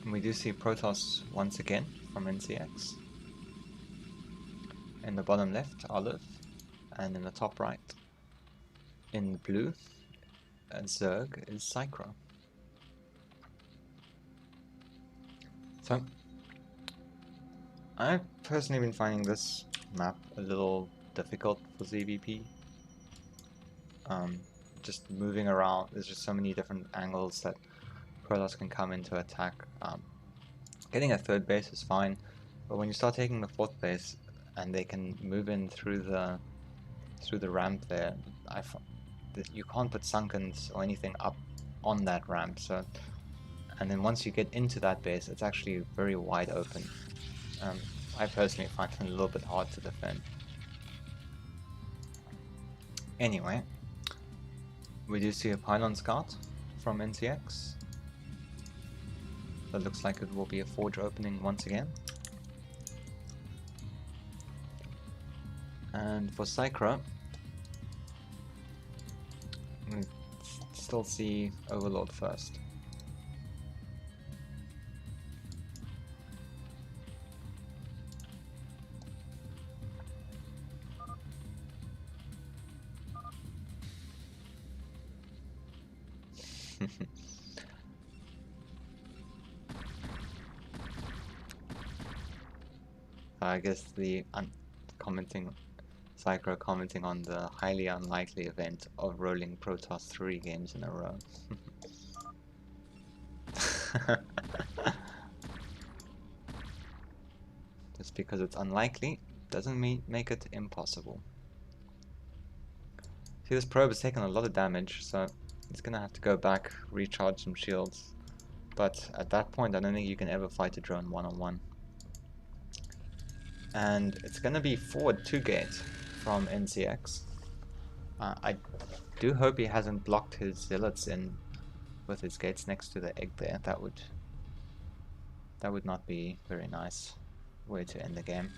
And we do see Protoss once again from NCX. In the bottom left, Olive, and in the top right, in blue, Zerg is Psychro. So, I've personally been finding this map a little difficult for ZVP. Just moving around, there's just so many different angles that Protoss can come into attack. Getting a 3rd base is fine, but when you start taking the 4th base and they can move in through the ramp there, you can't put Sunkens or anything up on that ramp. So, and then once you get into that base, it's actually very wide open. I personally find it a little bit hard to defend. Anyway, we do see a Pylon Scout from NCX. That looks like it will be a forge opening once again. And for Psychro, we still see Overlord first. I guess the commenting Psycho commenting on the highly unlikely event of rolling Protoss 3 games in a row. Just because it's unlikely doesn't make it impossible. See, this probe has taken a lot of damage, so it's gonna have to go back, recharge some shields. But at that point, I don't think you can ever fight a drone one-on-one. And it's gonna be forward 2 gate from NCX. I do hope he hasn't blocked his zealots in with his gates next to the egg there. That would not be very nice way to end the game.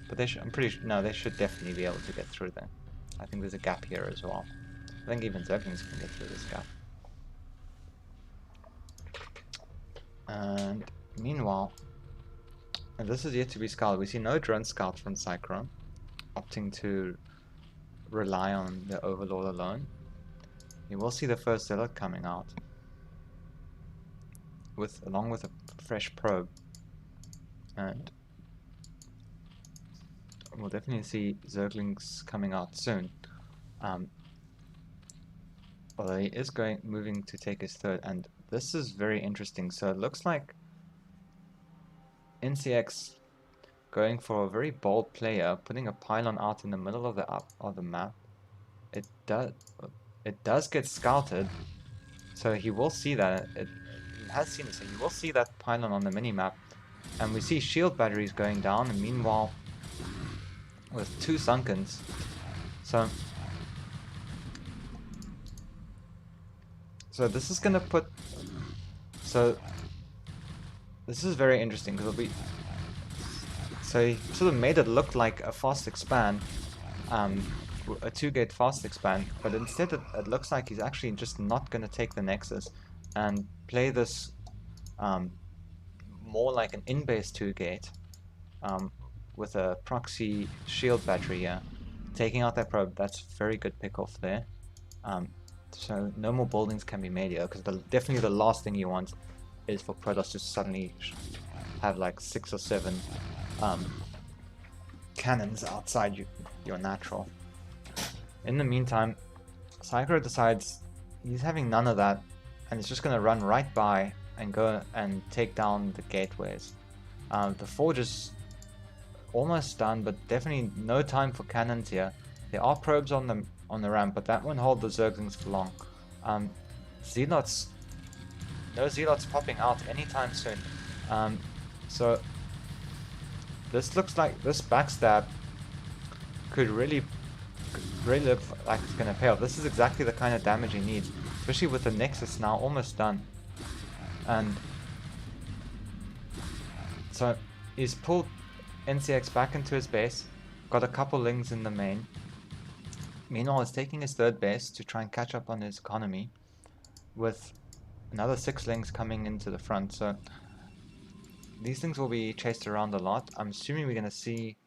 But they I'm pretty sure, no, they should definitely be able to get through there. I think there's a gap here as well. I think even Zerglings can get through this gap. And meanwhile, and this is yet to be scouted. We see no drone scout from Cyclone, opting to rely on the Overlord alone. You will see the first zealot coming out, along with a fresh probe, and we'll definitely see Zerglings coming out soon. Although he is moving to take his third, and this is very interesting. So it looks like NCX going for a very bold player, putting a pylon out in the middle of the map. It does get scouted, so he will see that. It has seen it, so he will see that pylon on the mini map, and we see shield batteries going down. And meanwhile, with 2 sunkens, so this is gonna put. So this is very interesting because it'll be. So he sort of made it look like a fast expand, a 2-gate fast expand, but instead it looks like he's actually just not going to take the Nexus and play this more like an in-base 2-gate with a proxy shield battery here, taking out that probe. That's very good pick off there. So no more buildings can be made here, because definitely the last thing you want is for Protoss to suddenly have like 6 or 7 cannons outside your natural. In the meantime, Psycho decides he's having none of that, and he's just going to run right by and go and take down the gateways. The forge is almost done, but definitely no time for cannons here. There are probes on the ramp, but that won't hold the Zerglings for long. Zealots, no Zealots popping out anytime soon. So this looks like this backstab could really look like it's going to pay off. This is exactly the kind of damage he needs, especially with the Nexus now almost done. And so he's pulled NCX back into his base, got a couple lings in the main. Meanwhile, he's taking his third base to try and catch up on his economy, with another 6 lings coming into the front. So these things will be chased around a lot. I'm assuming we're going to see.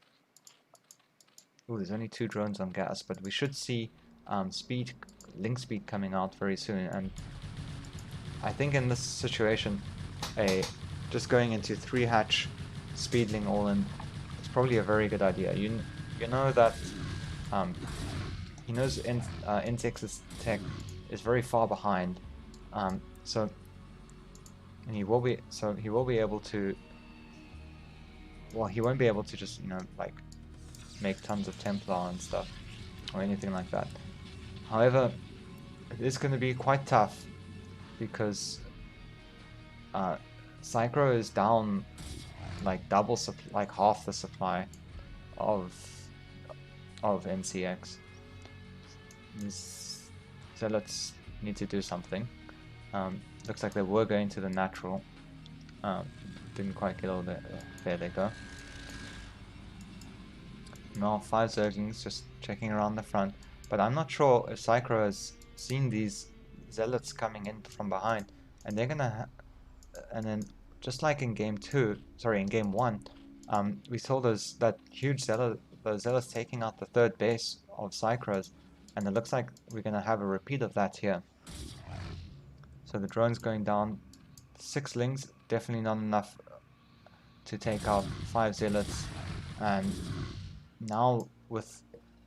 Oh, there's only 2 drones on gas, but we should see link speed coming out very soon. And I think in this situation, just going into 3-hatch speedling all in is probably a very good idea. You know that he knows Insex's tech is very far behind, so he will be able to. Well, he won't be able to just like make tons of Templar and stuff or anything like that. However, it is going to be quite tough because Psycho is down like like half the supply of NCX. So let's need to do something. Looks like they were going to the natural. Didn't quite get all the. There they go. Now 5 Zerglings just checking around the front, but I'm not sure if Psycho has seen these zealots coming in from behind, and they're gonna. And then just like in game 1, we saw that huge zealots taking out the 3rd base of Psychros, and it looks like we're gonna have a repeat of that here. So the drone's going down. 6 lings, definitely not enough to take out 5 zealots. And now with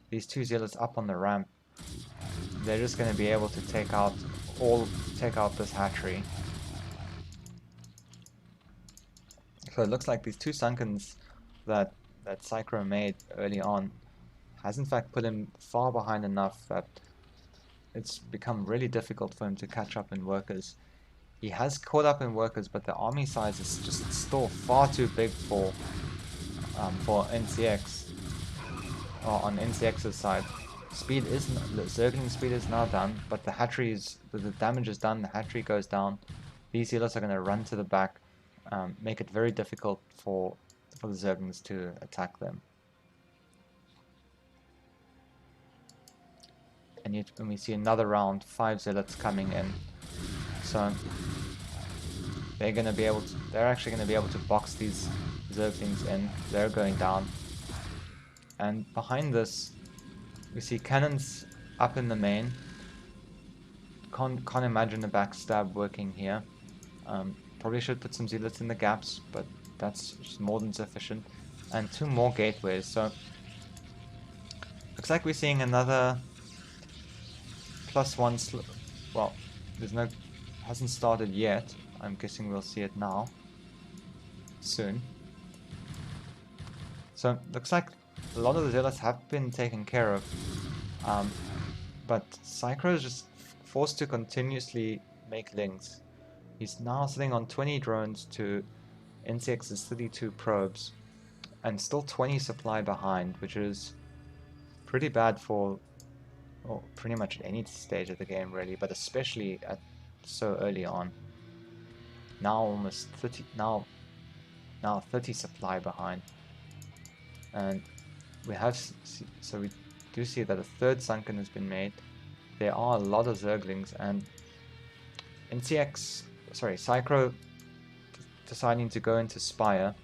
these two zealots up on the ramp, they're just going to be able to take out this hatchery. So it looks like these two sunkens that Psychro made early on has in fact put him far behind enough that it's become really difficult for him to catch up in workers. He has caught up in workers, but the army size is just still far too big for NCX, or on NCX's side. Speed is the Zergling speed is now done, but the hatchery is the damage is done. The hatchery goes down. These healers are going to run to the back, make it very difficult for the Zerglings to attack them. And yet, when we see another round, 5 zealots coming in, so they're actually going to be able to box these Zerglings in. They're going down, and behind this, we see cannons up in the main. Can't imagine a backstab working here. Probably should put some zealots in the gaps, but that's just more than sufficient. And 2 more gateways. So looks like we're seeing another +1. Well, hasn't started yet. I'm guessing we'll see it now, soon. So looks like a lot of the zealots have been taken care of, but Psychro is just forced to continuously make links. He's now sitting on 20 drones to NCX's 32 probes, and still 20 supply behind, which is pretty bad for pretty much at any stage of the game really, but especially at so early on. Now almost 30 now 30 supply behind, and we do see that a third sunken has been made. There are a lot of Zerglings, and Psychro deciding to go into Spire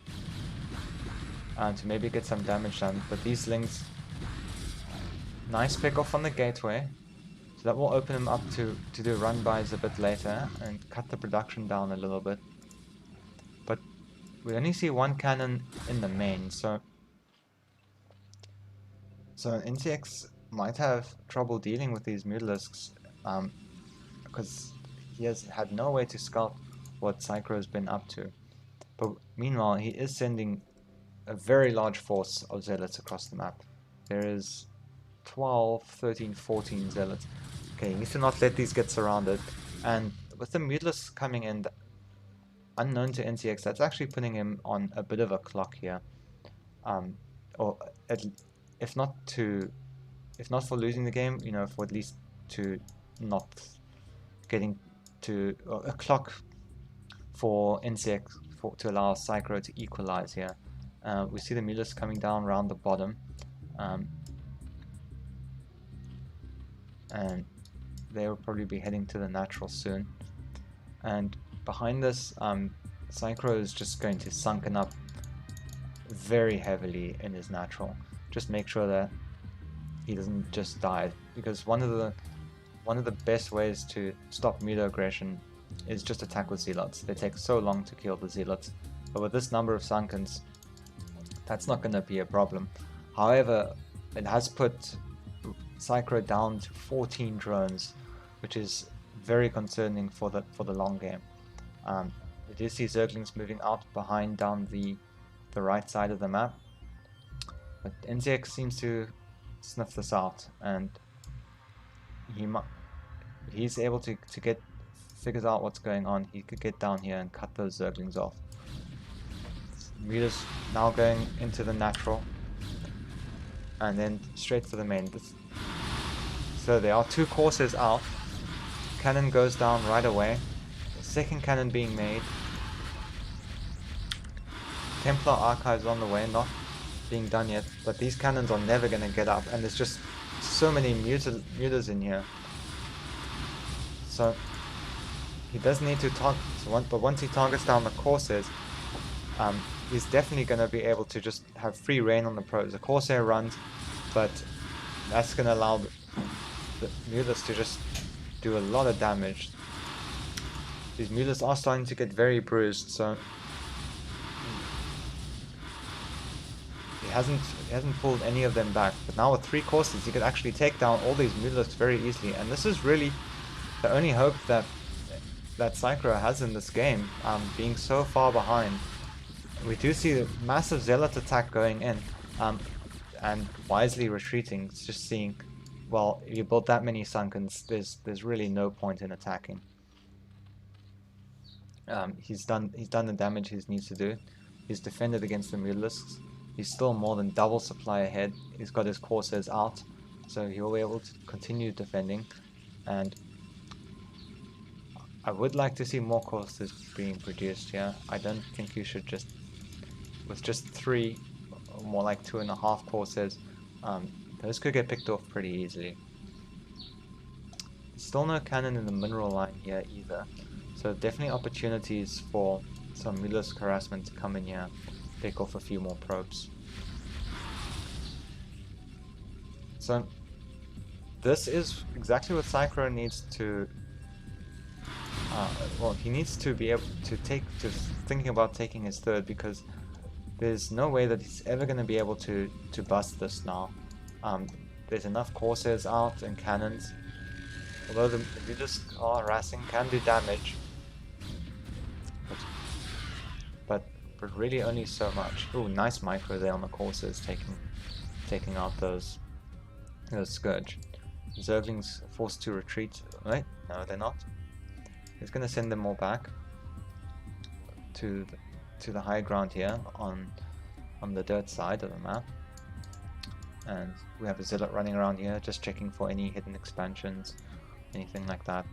and to maybe get some damage done, but these Lings, nice pick off on the gateway, so that will open him up to do run-bys a bit later and cut the production down a little bit. But we only see 1 cannon in the main, so NCX might have trouble dealing with these Mutalisks, because he has had no way to scout what Psychro's been up to. But meanwhile, he is sending a very large force of zealots across the map. There is 12, 13, 14 zealots. Okay, he needs to not let these get surrounded. And with the Mutalisks coming in, unknown to NCX, that's actually putting him on a bit of a clock here. Or if not for losing the game, for at least to not getting to a clock for NCX to allow Psychro to equalize here. We see the Mutalisks coming down around the bottom, and they will probably be heading to the natural soon. And behind this, Psychro is just going to sunken up very heavily in his natural. Just make sure that he doesn't just die, because one of the best ways to stop Muto aggression is just attack with zealots. They take so long to kill the zealots, but with this number of sunkens, that's not going to be a problem. However, it has put Psychro down to 14 drones, which is very concerning for the long game. We do see Zerglings moving out behind down the right side of the map, but NCX seems to sniff this out, and he's able to figures out what's going on. He could get down here and cut those Zerglings off. Muta's now going into the natural, and then straight for the main. So there are 2 courses out. Cannon goes down right away. The second cannon being made. Templar Archives on the way, not being done yet, but these cannons are never going to get up, and there's just so many mutas in here. So he does need to target, but once he targets down the courses, he's definitely going to be able to just have free reign on the pros. The Corsair runs, but that's going to allow the mutas to just do a lot of damage. These mutas are starting to get very bruised, so hasn't pulled any of them back. But now with 3 courses, he could actually take down all these Mulisks very easily. And this is really the only hope that Psychro has in this game, being so far behind. We do see a massive Zealot attack going in, and wisely retreating. It's just seeing, well, you build that many Sunkens, there's really no point in attacking. He's done the damage he needs to do. He's defended against the Mulisks. He's still more than double supply ahead. He's got his Corsairs out, so he'll be able to continue defending. And I would like to see more Corsairs being produced here. I don't think you should just, with just 3, or more like 2.5 Corsairs, those could get picked off pretty easily. Still no cannon in the mineral line here either. So definitely opportunities for some Mulisk harassment to come in here, pick off a few more probes. So this is exactly what Psychro needs to. Well, he needs to be able to thinking about taking his 3rd, because there's no way that he's ever going to be able to bust this now. There's enough Corsairs out and cannons. Although the Mulisk are harassing, can do damage. But really only so much. Ooh, nice micro there on the Corsairs, taking out those Scourge. Zerglings forced to retreat. Wait, no, they're not. He's gonna send them all back to the high ground here on the dirt side of the map. And we have a Zealot running around here, just checking for any hidden expansions, anything like that.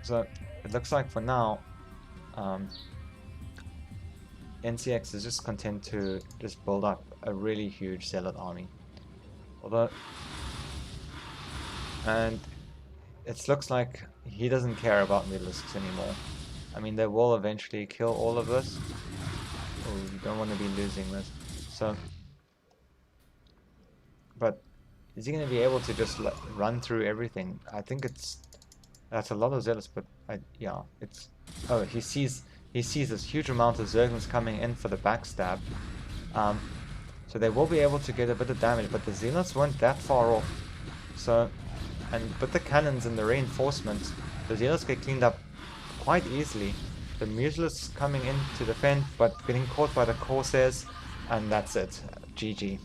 So it looks like for now, NCX is just content to just build up a really huge Zealot army. And it looks like he doesn't care about Mulisks anymore. I mean, they will eventually kill all of this. Oh, you don't want to be losing this. So, but is he going to be able to just run through everything? I think that's a lot of Zealots, but yeah, it's. Oh, he sees this huge amount of Zerglings coming in for the backstab. So they will be able to get a bit of damage, but the Zealots weren't that far off. So, and with the cannons and the reinforcements, the Zealots get cleaned up quite easily. The Mulisks coming in to defend, but getting caught by the Corsairs, and that's it. GG.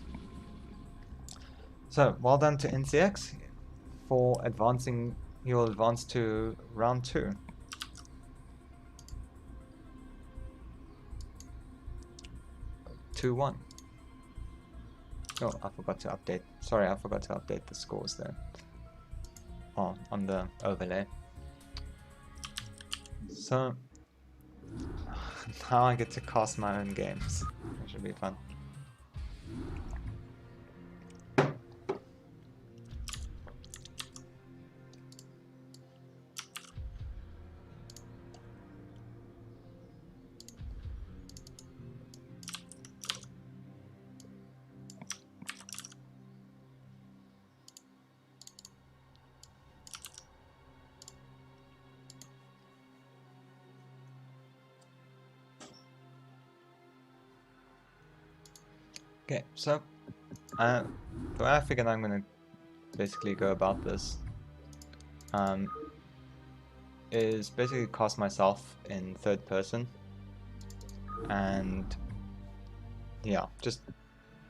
So, well done to NCX for advancing. You'll advance to round 2. One. Oh, I forgot to update. Sorry, I forgot to update the scores there. Oh, on the overlay. So now I get to cast my own games. That should be fun. Okay, so the way I figured I'm gonna basically go about this is basically cast myself in 3rd person, and yeah, just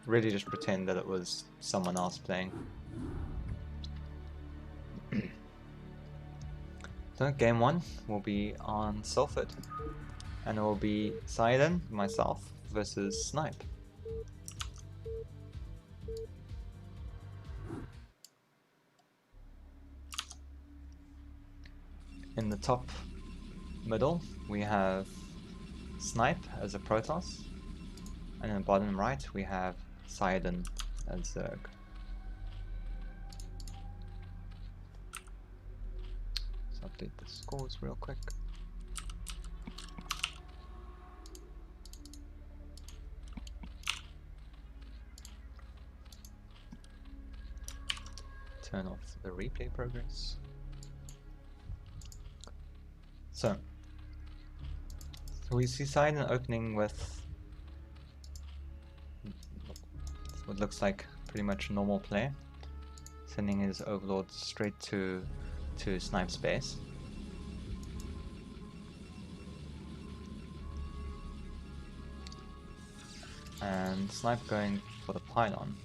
really just pretend that it was someone else playing. So game 1 will be on Salford, and it will be Sidon, myself, versus Snipe. In the top middle, we have Snipe as a Protoss, and in the bottom right, we have Sidon as Zerg. Let's update the scores real quick. Turn off the replay progress. So we see Sidon opening with what looks like pretty much normal play, sending his Overlord straight to Snipe's base. And Snipe going for the pylon.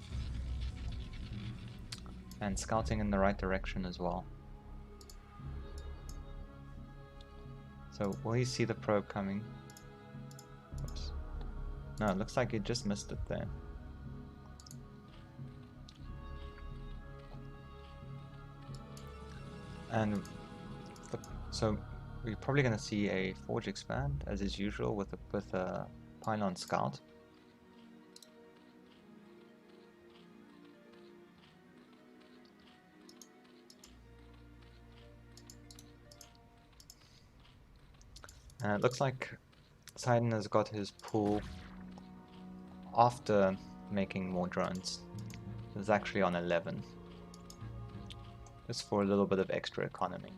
And scouting in the right direction as well. So will he see the probe coming? Oops. No, it looks like he just missed it there. And so we're probably going to see a Forge expand as is usual with a pylon scout. And it looks like Poseidon has got his pool after making more drones. It's actually on 11. Just for a little bit of extra economy.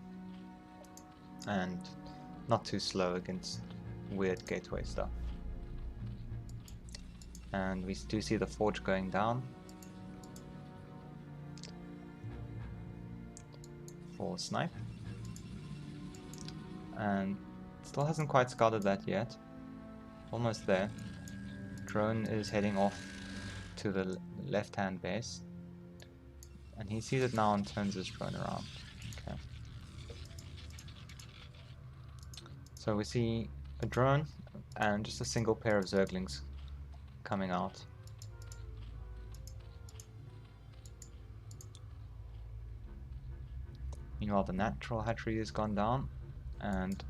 And not too slow against weird gateway stuff. And we do see the Forge going down. For Snipe. And still hasn't quite scouted that yet. Almost there. Drone is heading off to the left-hand base. And he sees it now and turns his drone around. Okay. So we see a drone and just a single pair of Zerglings coming out. Meanwhile, the natural hatchery has gone down, and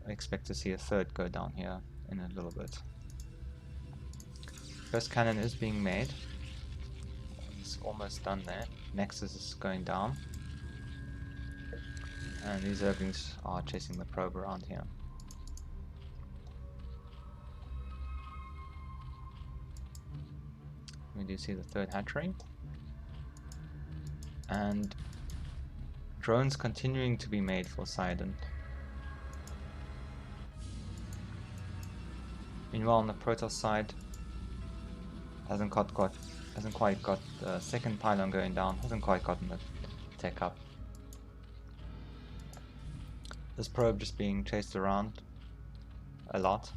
I expect to see a third go down here in a little bit. First cannon is being made. It's almost done there. Nexus is going down. And these Zerglings are chasing the probe around here. We do see the third hatchery. And drones continuing to be made for Poseidon. Meanwhile, on the Protoss side, hasn't quite got the second pylon going down, hasn't quite gotten the tech up. This probe just being chased around a lot.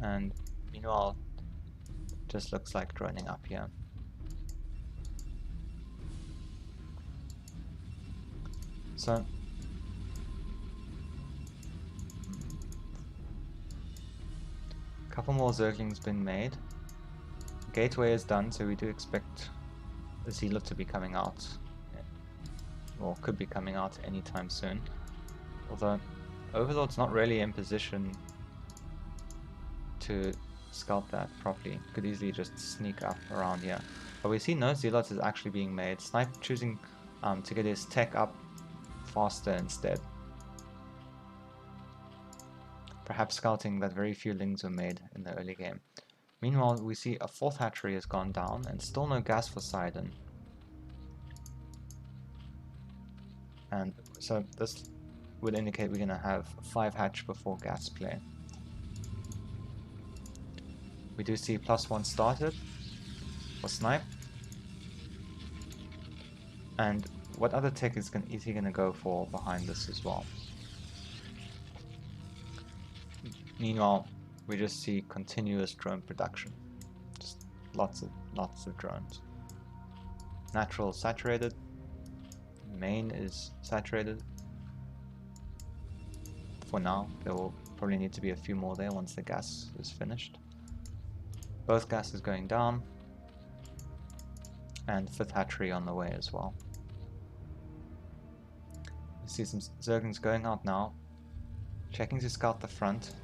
And meanwhile, just looks like droning up here. So a couple more Zerglings been made. Gateway is done, so we do expect the Zealot to be coming out, or could be coming out anytime soon. Although Overlord's not really in position to scout that properly. Could easily just sneak up around here. But we see no Zealot is actually being made. Snipe choosing to get his tech up faster instead. Perhaps scouting that very few lings were made in the early game. Meanwhile, we see a fourth hatchery has gone down and still no gas for Poseidon. And so this would indicate we're going to have 5 hatch before gas play. We do see +1 started for Snipe. And what other tech is he going to go for behind this as well? Meanwhile, we just see continuous drone production. Just lots of drones. Natural saturated. Main is saturated. For now, there will probably need to be a few more there once the gas is finished. Both gases going down. And 5th hatchery on the way as well. We see some Zerglings going out now. Checking to scout the front.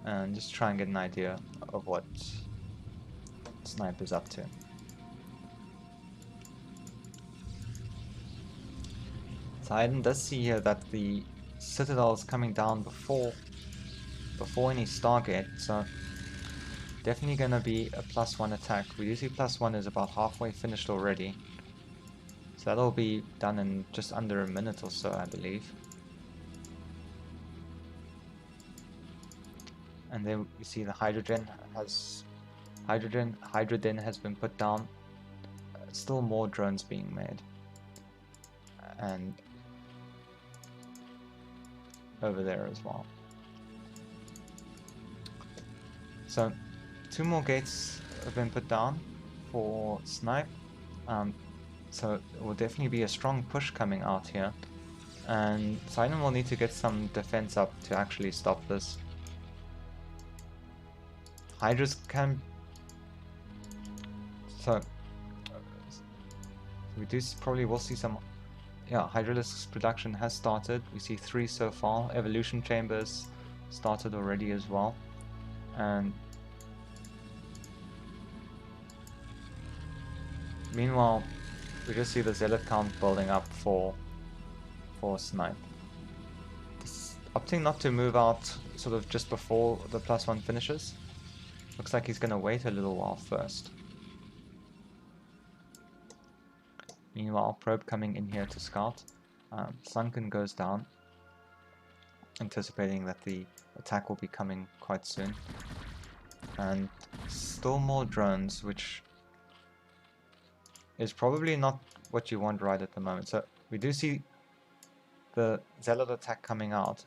And just try and get an idea of what Snipe is up to. Poseidon does see here that the Citadel is coming down before any Stargate, so definitely going to be a +1 attack. We do see +1 is about halfway finished already, so that'll be done in just under a minute or so, I believe. and then we see the hydrogen has been put down. Still more drones being made, and over there as well. So 2 more gates have been put down for snipe. So it will definitely be a strong push coming out here, and Sidon will need to get some defense up to actually stop this. Hydras can... So we probably will see some... Yeah, Hydralisk's production has started. We see 3 so far. Evolution chambers started already as well. And meanwhile, we just see the zealot count building up for snipe. Opting not to move out sort of just before the +1 finishes. Looks like he's gonna wait a little while first. Meanwhile, probe coming in here to scout. Sunken goes down, anticipating that the attack will be coming quite soon. And still more drones, which is probably not what you want right at the moment. So we do see the zealot attack coming out.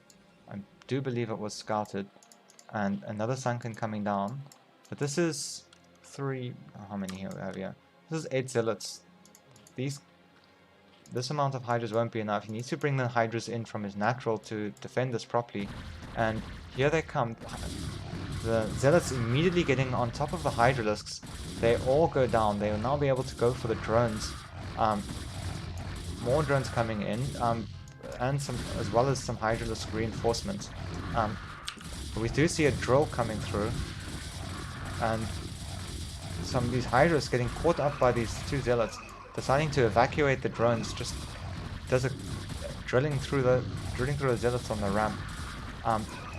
I do believe it was scouted, and another sunken coming down. But this is 3. How many here we have here? This is 8 zealots. This amount of hydras won't be enough. He needs to bring the hydras in from his natural to defend this properly. And here they come. The zealots immediately getting on top of the hydralisks. They all go down. They will now be able to go for the drones. More drones coming in, and some, as well as some hydralisk reinforcements. But we do see a drill coming through, and some of these hydras getting caught up by these 2 zealots. Deciding to evacuate the drones, just does a drilling through the zealots on the ramp.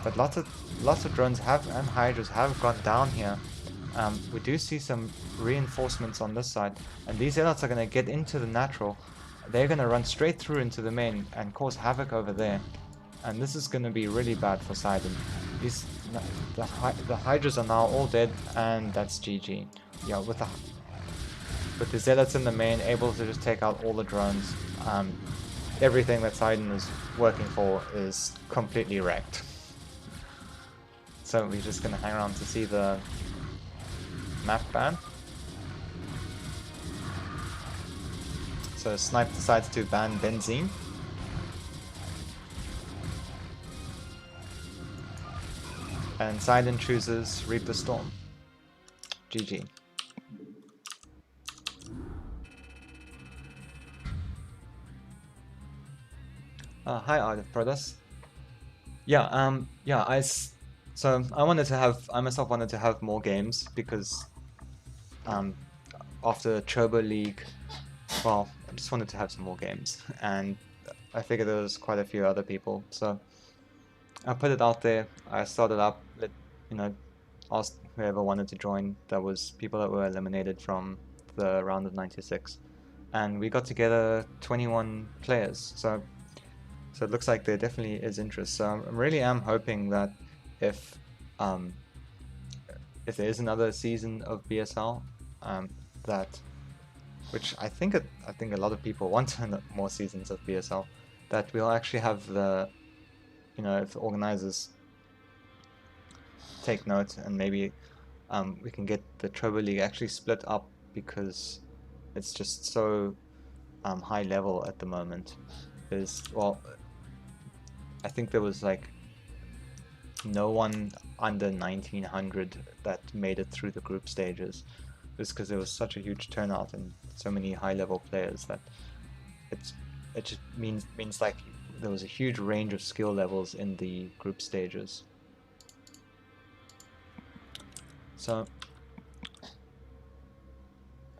But lots of drones and hydras have gone down here. We do see some reinforcements on this side, and these zealots are going to get into the natural. They're going to run straight through into the main and cause havoc over there, and this is going to be really bad for Sidon. The hydras are now all dead, and that's GG. Yeah, with the zealots in the main able to just take out all the drones, everything that Sidon is working for is completely wrecked. So we're just going to hang around to see the map ban. So Snipe decides to ban Benzene. And Sidon chooses Reaper Storm. GG. Hi, Ardent Brothers. Yeah, yeah, so I myself wanted to have more games because, after Turbo League, well, I just wanted to have some more games, and I figured there was quite a few other people, so I put it out there. I started up, asked whoever wanted to join. There was people that were eliminated from the round of 96, and we got together 21 players, so it looks like there definitely is interest. So I really am hoping that if there is another season of BSL, which I think a lot of people want more seasons of BSL, that we'll actually have if the organizers take note, and maybe we can get the Turbo League actually split up, because it's just so high level at the moment. I think there was like no one under 1900 that made it through the group stages, just because there was such a huge turnout and so many high level players that it just means like there was a huge range of skill levels in the group stages. So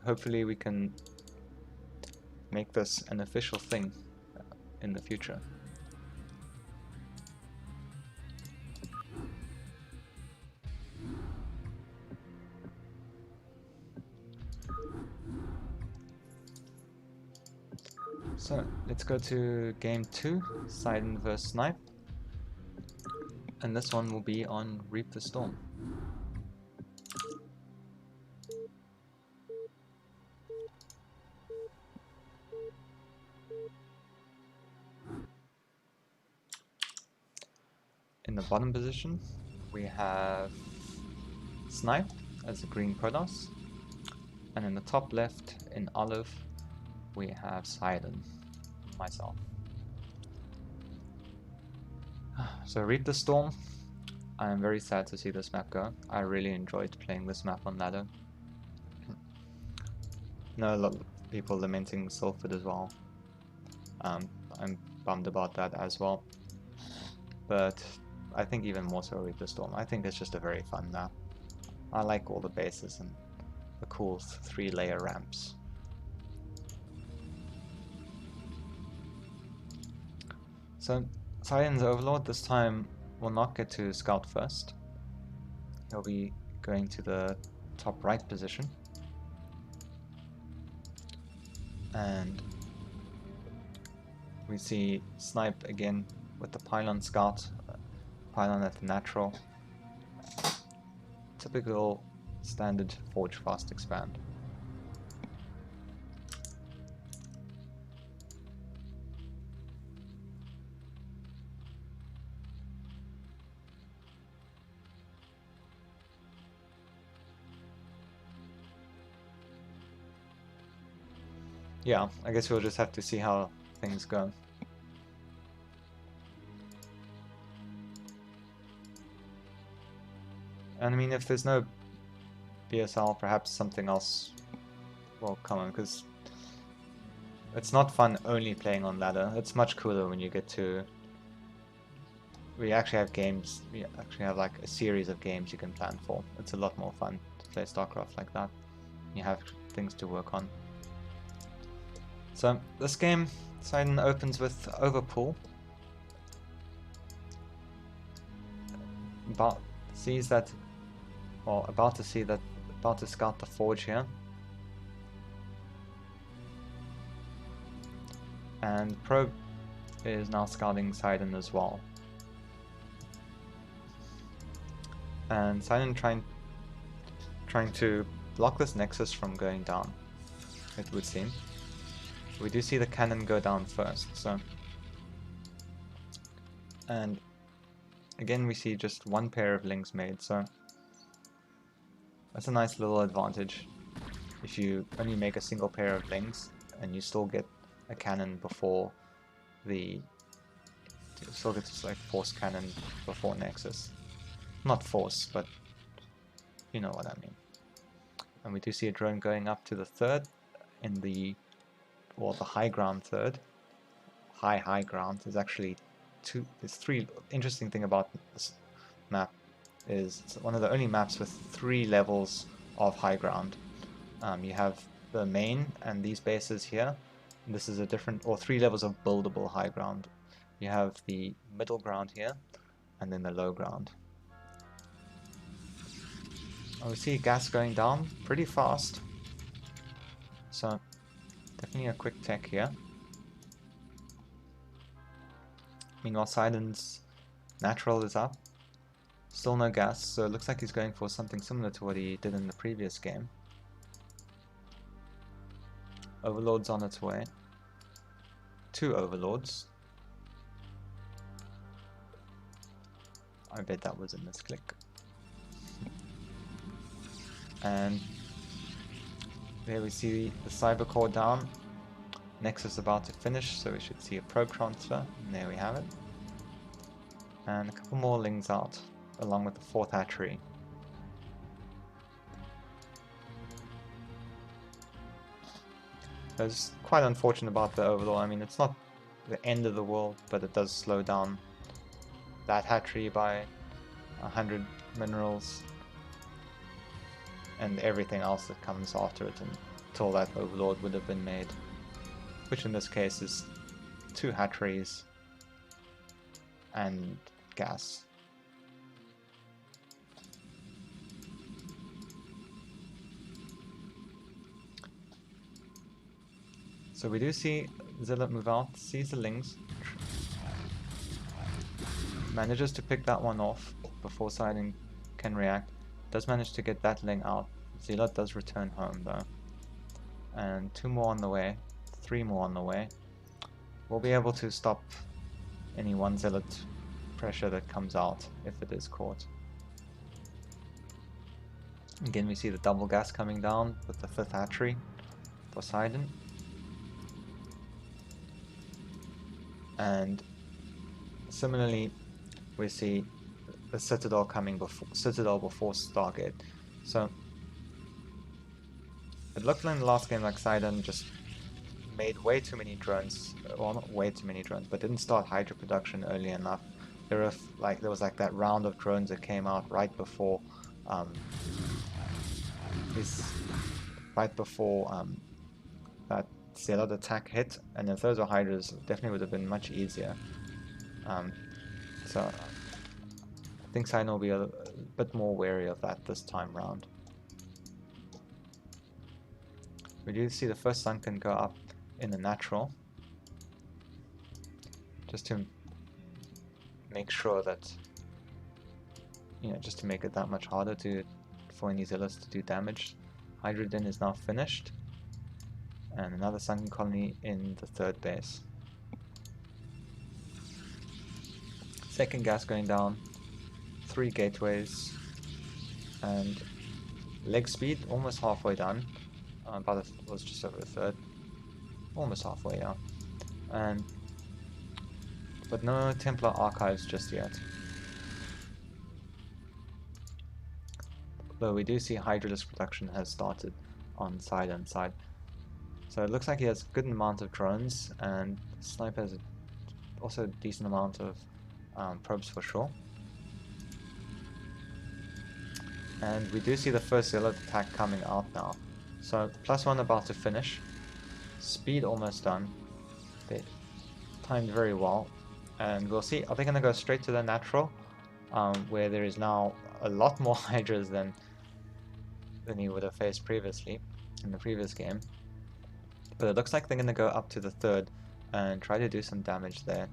hopefully we can make this an official thing in the future. So let's go to game 2, Sidon vs Snipe. And this one will be on Reap the Storm. In the bottom position, we have Snipe as a green Protoss, and in the top left, in olive, we have Sidon, myself. So Reap the Storm, I am very sad to see this map go. I really enjoyed playing this map on ladder. Know a lot of people lamenting Salford as well. I'm bummed about that as well. But I think even more so Reap the Storm. I think it's just a very fun map. I like all the bases and the cool 3-layer ramps. So Sidon's Overlord this time will not get to scout first. He'll be going to the top right position. And we see Snipe again with the pylon scout, pylon at the natural. Typical standard Forge Fast Expand. Yeah, I guess we'll just have to see how things go. And I mean, if there's no BSL, perhaps something else will come on, because it's not fun only playing on ladder. It's much cooler when you get to... We actually have games, we actually have like a series of games you can plan for. It's a lot more fun to play StarCraft like that. You have things to work on. So this game, Sidon opens with Overpool. About sees that, or about to see that, about to scout the Forge here. And Probe is now scouting Sidon as well. And Sidon trying to block this Nexus from going down, it would seem. We do see the cannon go down first, so... And again we see just one pair of links made, so... That's a nice little advantage. If you only make a single pair of links, and you still get a cannon before the... You still get this like force cannon before Nexus. Not force, but you know what I mean. And we do see a drone going up to the third in the... or the high ground third. High ground is actually two. There's three. Interesting thing about this map is it's one of the only maps with 3 levels of high ground. You have the main and these bases here. And this is a different, or 3 levels of buildable high ground. You have the middle ground here, and then the low ground. We see gas going down pretty fast. So definitely a quick tech here. Meanwhile, Sidon's natural is up. Still no gas, so it looks like he's going for something similar to what he did in the previous game. Overlord's on its way. 2 Overlords. I bet that was a misclick. And there we see the Cyber Core down. Nexus about to finish, so we should see a probe transfer. And there we have it. And a couple more lings out, along with the 4th hatchery. So it's quite unfortunate about the Overlord. I mean, it's not the end of the world, but it does slow down that hatchery by 100 minerals. And everything else that comes after it until that Overlord would have been made. Which in this case is 2 hatcheries and gas. So we do see Zilla move out, sees the lings. manages to pick that one off before Sidon can react. Does manage to get that ling out. Zealot does return home though. And 2 more on the way. 3 more on the way. We'll be able to stop any 1 Zealot pressure that comes out if it is caught. Again, we see the double gas coming down with the 5th hatchery for Sidon. And similarly, we see the Citadel coming before Stargate. So it looked in the last game like Sidon just made way too many drones. Well, not way too many drones, but didn't start Hydra production early enough. There was like that round of drones that came out right before that Zealot attack hit, and if those were Hydras, definitely would have been much easier. So I think Sidon will be a bit more wary of that this time round. We do see the first Sunken go up in the natural, just to make sure that, just to make it that much harder for any Zealots to do damage. Hydra Den is now finished, and another Sunken Colony in the 3rd base. Second gas going down, 3 gateways, and leg speed almost halfway done. Was just over a third, almost halfway, yeah. But no Templar archives just yet. Though we do see Hydralisk production has started on Sidon's side. So it looks like he has a good amount of drones, and Sniper has also a decent amount of probes for sure. And we do see the first Zealot attack coming out now. So +1 about to finish. Speed almost done. They timed very well. And we'll see, are they going to go straight to the natural? Where there is now a lot more Hydras than he would have faced previously in the previous game. But it looks like they're going to go up to the 3rd and try to do some damage there.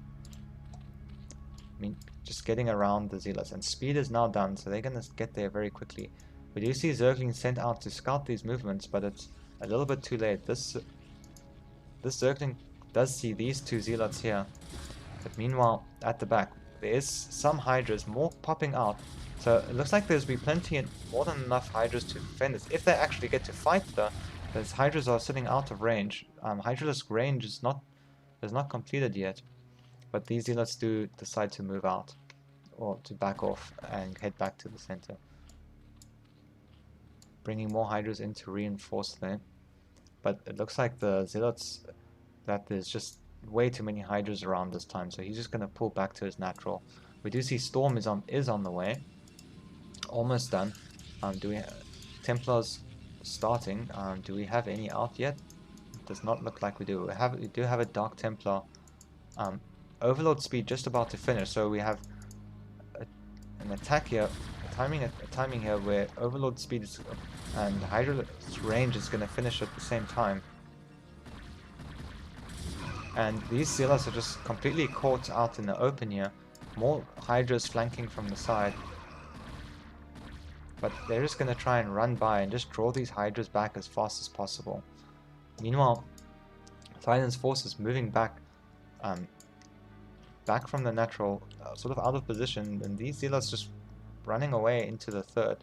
I mean, just getting around the Zealots. And speed is now done, so they're going to get there very quickly. We do see Zergling sent out to scout these movements, but it's a little bit too late. This Zergling does see these 2 Zealots here. But meanwhile, at the back, there is some Hydras, more popping out. So it looks like there's be plenty and more than enough Hydras to defend this. If they actually get to fight though, those Hydras are sitting out of range. Hydralisk range is not completed yet. But these Zealots do decide to move out, or to back off and head back to the center. Bringing more Hydras in to reinforce there. But it looks like the Zealots, that there's just way too many Hydras around this time, so he's just going to pull back to his natural. We do see Storm is on the way. Almost done. Templars starting. Do we have any out yet? Does not look like we do. We do have a Dark Templar. Overlord speed just about to finish, so we have an attack here, a timing here where Overlord speed is, and Hydra's range is going to finish at the same time. And these Zealots are just completely caught out in the open here. More Hydras flanking from the side. But they're just going to try and run by and just draw these Hydras back as fast as possible. Meanwhile, Sidon's forces moving back from the natural, sort of out of position, and these Zealots just running away into the 3rd.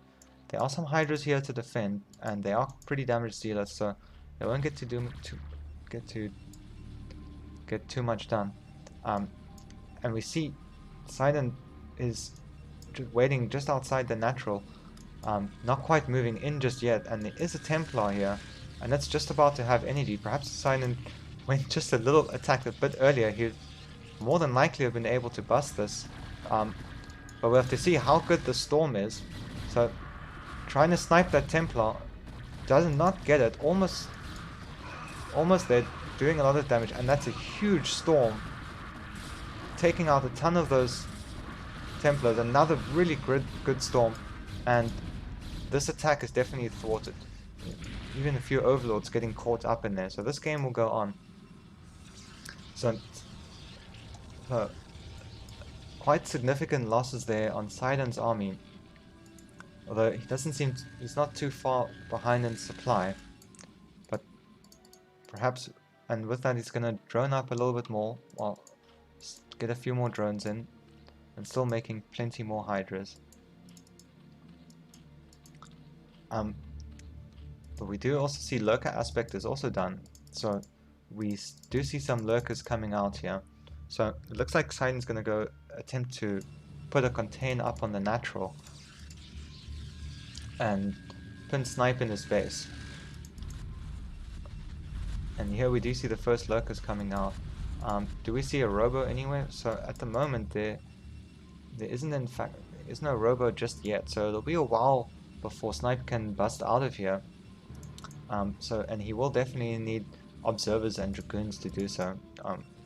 There are some Hydras here to defend, and they are pretty damaged Zealots, so they won't get too much done. And we see Sidon is waiting just outside the natural, not quite moving in just yet, and there is a Templar here, and that's just about to have energy. Perhaps Sidon went just a little attack a bit earlier. He more than likely have been able to bust this, but we'll have to see how good the Storm is. So trying to snipe that Templar, does not get it. Almost there, doing a lot of damage, and that's a huge Storm, taking out a ton of those Templars. Another really good Storm, and this attack is definitely thwarted. Even a few Overlords getting caught up in there, so this game will go on. So quite significant losses there on Sidon's army. Although he doesn't seem he's not too far behind in supply. But perhaps, and with that he's gonna drone up a little bit more, well, get a few more drones in, and still making plenty more hydras. But we do also see lurker aspect is also done, so we do see some lurkers coming out here. So it looks like Sidon's gonna go attempt to put a contain up on the natural and pin snipe in his base. And here we do see the first lurkers coming out. Do we see a robo anywhere? So at the moment there isn't, in fact, there is no robo just yet, so it'll be a while before Snipe can bust out of here. And he will definitely need observers and dragoons to do so.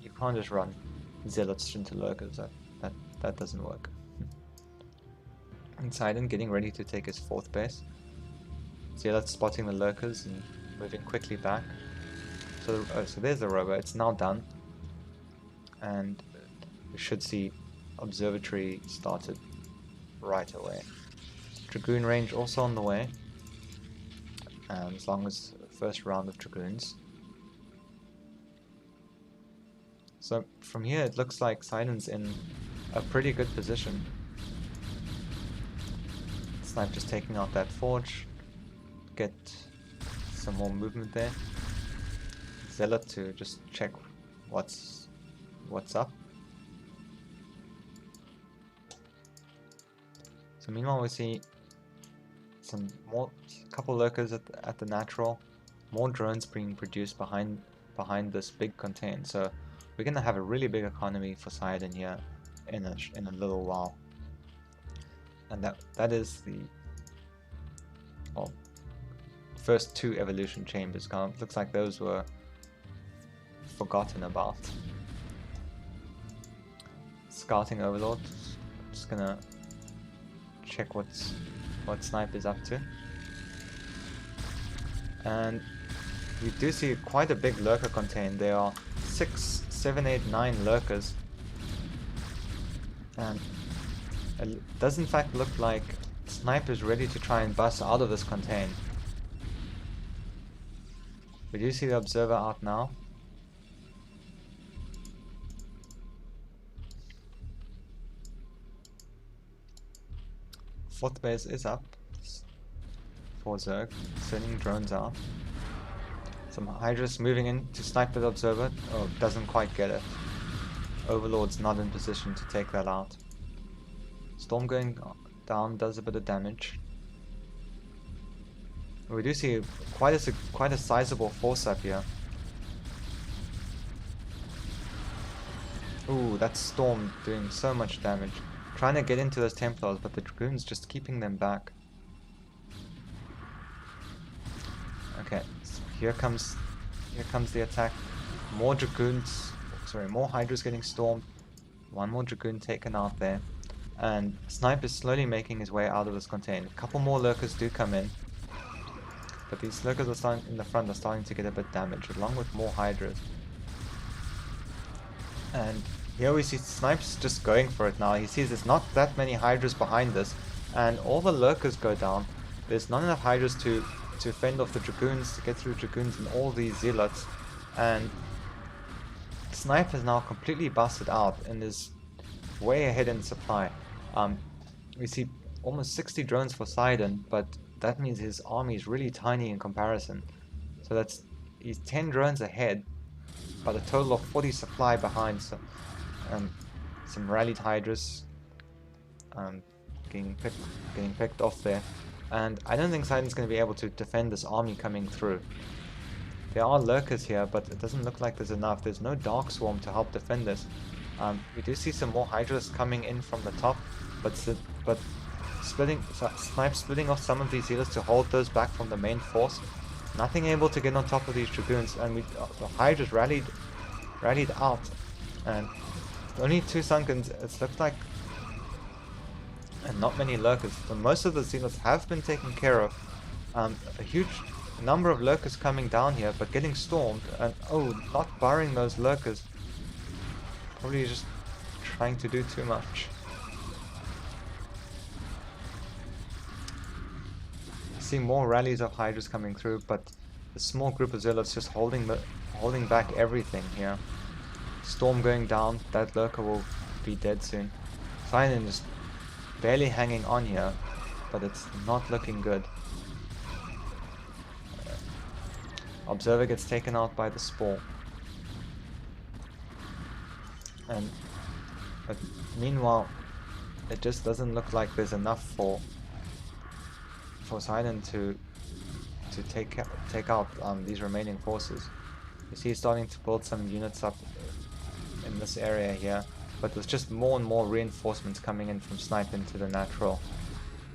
You can't just run zealots into lurkers. That doesn't work. And Sidon getting ready to take his fourth base. Zealots spotting the lurkers and moving quickly back. So there's the robo. It's now done, and we should see observatory started right away. Dragoon range also on the way, as long as the first round of dragoons. So from here it looks like Sidon's in a pretty good position. Snipe just taking out that forge, get some more movement there. Zealot to just check what's up. So meanwhile we see some more, couple lurkers at the natural, more drones being produced behind this big contain. So we're gonna have a really big economy for Sidon here in a little while. And that is the first two evolution chambers. Looks like those were forgotten about. Scouting overlord, just gonna check what Snipe is up to. And we do see quite a big lurker contain. There are 6, 7, 8, 9 lurkers. And it does in fact look like Snipe is ready to try and bust out of this contain. We do see the observer out now. Fourth base is up for Zerg, sending drones out. Some Hydras moving in to snipe that observer. Oh, doesn't quite get it. Overlord's not in position to take that out. Storm going down does a bit of damage. We do see quite a sizable force up here. Ooh, that's Storm doing so much damage. Trying to get into those Templars, but the Dragoons just keeping them back. Okay, so here comes the attack. More Dragoons, sorry, more Hydras getting stormed. One more Dragoon taken out there. And Snipe is slowly making his way out of this contain. A couple more Lurkers do come in. But these Lurkers in the front are starting to get a bit damaged, along with more Hydras. And here we see Snipe's just going for it now. He sees there's not that many Hydras behind this, and all the Lurkers go down. There's not enough Hydras to fend off the Dragoons, to get through Dragoons and all these Zealots. And Snipe is now completely busted out and is way ahead in supply. We see almost 60 drones for Sidon, but that means his army is really tiny in comparison. So he's 10 drones ahead, but a total of 40 supply behind. So, some rallied Hydras getting picked off there. And I don't think Sidon's going to be able to defend this army coming through. There are Lurkers here, but it doesn't look like there's enough. There's no Dark Swarm to help defend this. We do see some more Hydras coming in from the top, but Snipe splitting off some of these healers to hold those back from the main force. Nothing able to get on top of these Dragoons, and the Hydras rallied out, and only 2 Sunkens. It looks like, and not many Lurkers. So most of the Zealots have been taken care of. A huge number of Lurkers coming down here, but getting stormed, and not burrowing those Lurkers. Probably just trying to do too much. I see more rallies of Hydras coming through, but the small group of Zealots just holding back everything here. Storm going down, that Lurker will be dead soon. Cyan just barely hanging on here, but it's not looking good. Observer gets taken out by the Spore. But meanwhile, it just doesn't look like there's enough for Sidon to take out these remaining forces. You see he's starting to build some units up in this area here, but there's just more and more reinforcements coming in from Snipe into the natural.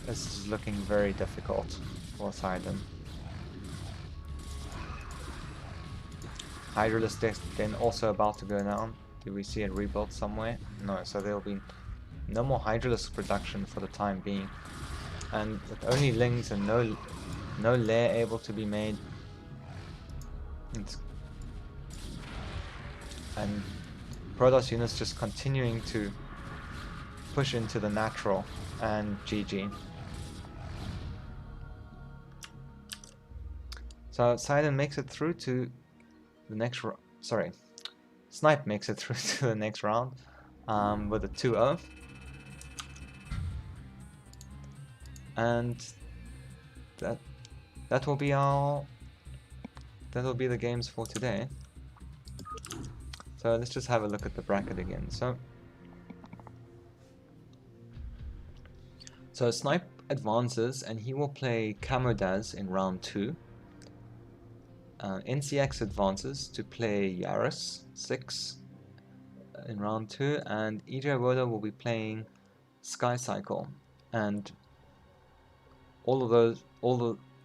This is looking very difficult for Sidon. Hydralisk then also about to go down. Do we see it rebuilt somewhere? No, so there'll be no more Hydralisk production for the time being. And with only Lings and no lair able to be made, and Protoss units just continuing to push into the natural, and GG. So Sidon makes it through to the next round. Sorry, Snipe makes it through to the next round with a 2-0. And that will be the games for today. So let's just have a look at the bracket again. So Snipe advances and he will play Kamodaz in round 2. NCX advances to play Yaris 6 in round 2, and EJ Woda will be playing Sky Cycle, and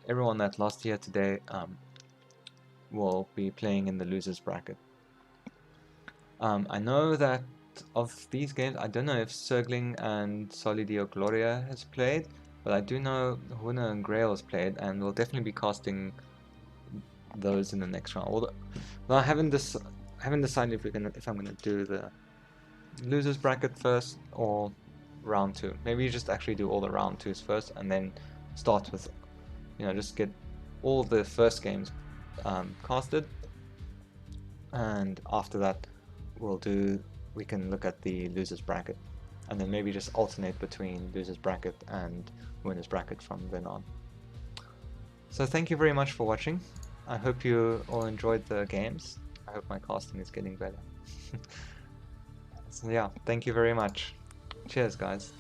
everyone that lost here today will be playing in the losers bracket. I know that of these games, I don't know if Surgling and Solidio Gloria has played, but I do know Huna and Grail has played, and we'll definitely be casting those in the next round. Although I haven't decided if I'm gonna do the losers bracket first or round 2. Maybe you just actually do all the round 2s first, and then start with, just get all the first games casted, and after that we can look at the losers bracket, and then maybe just alternate between losers bracket and winners bracket from then on. So thank you very much for watching. I hope you all enjoyed the games. I hope my casting is getting better. So yeah, thank you very much. Cheers, guys.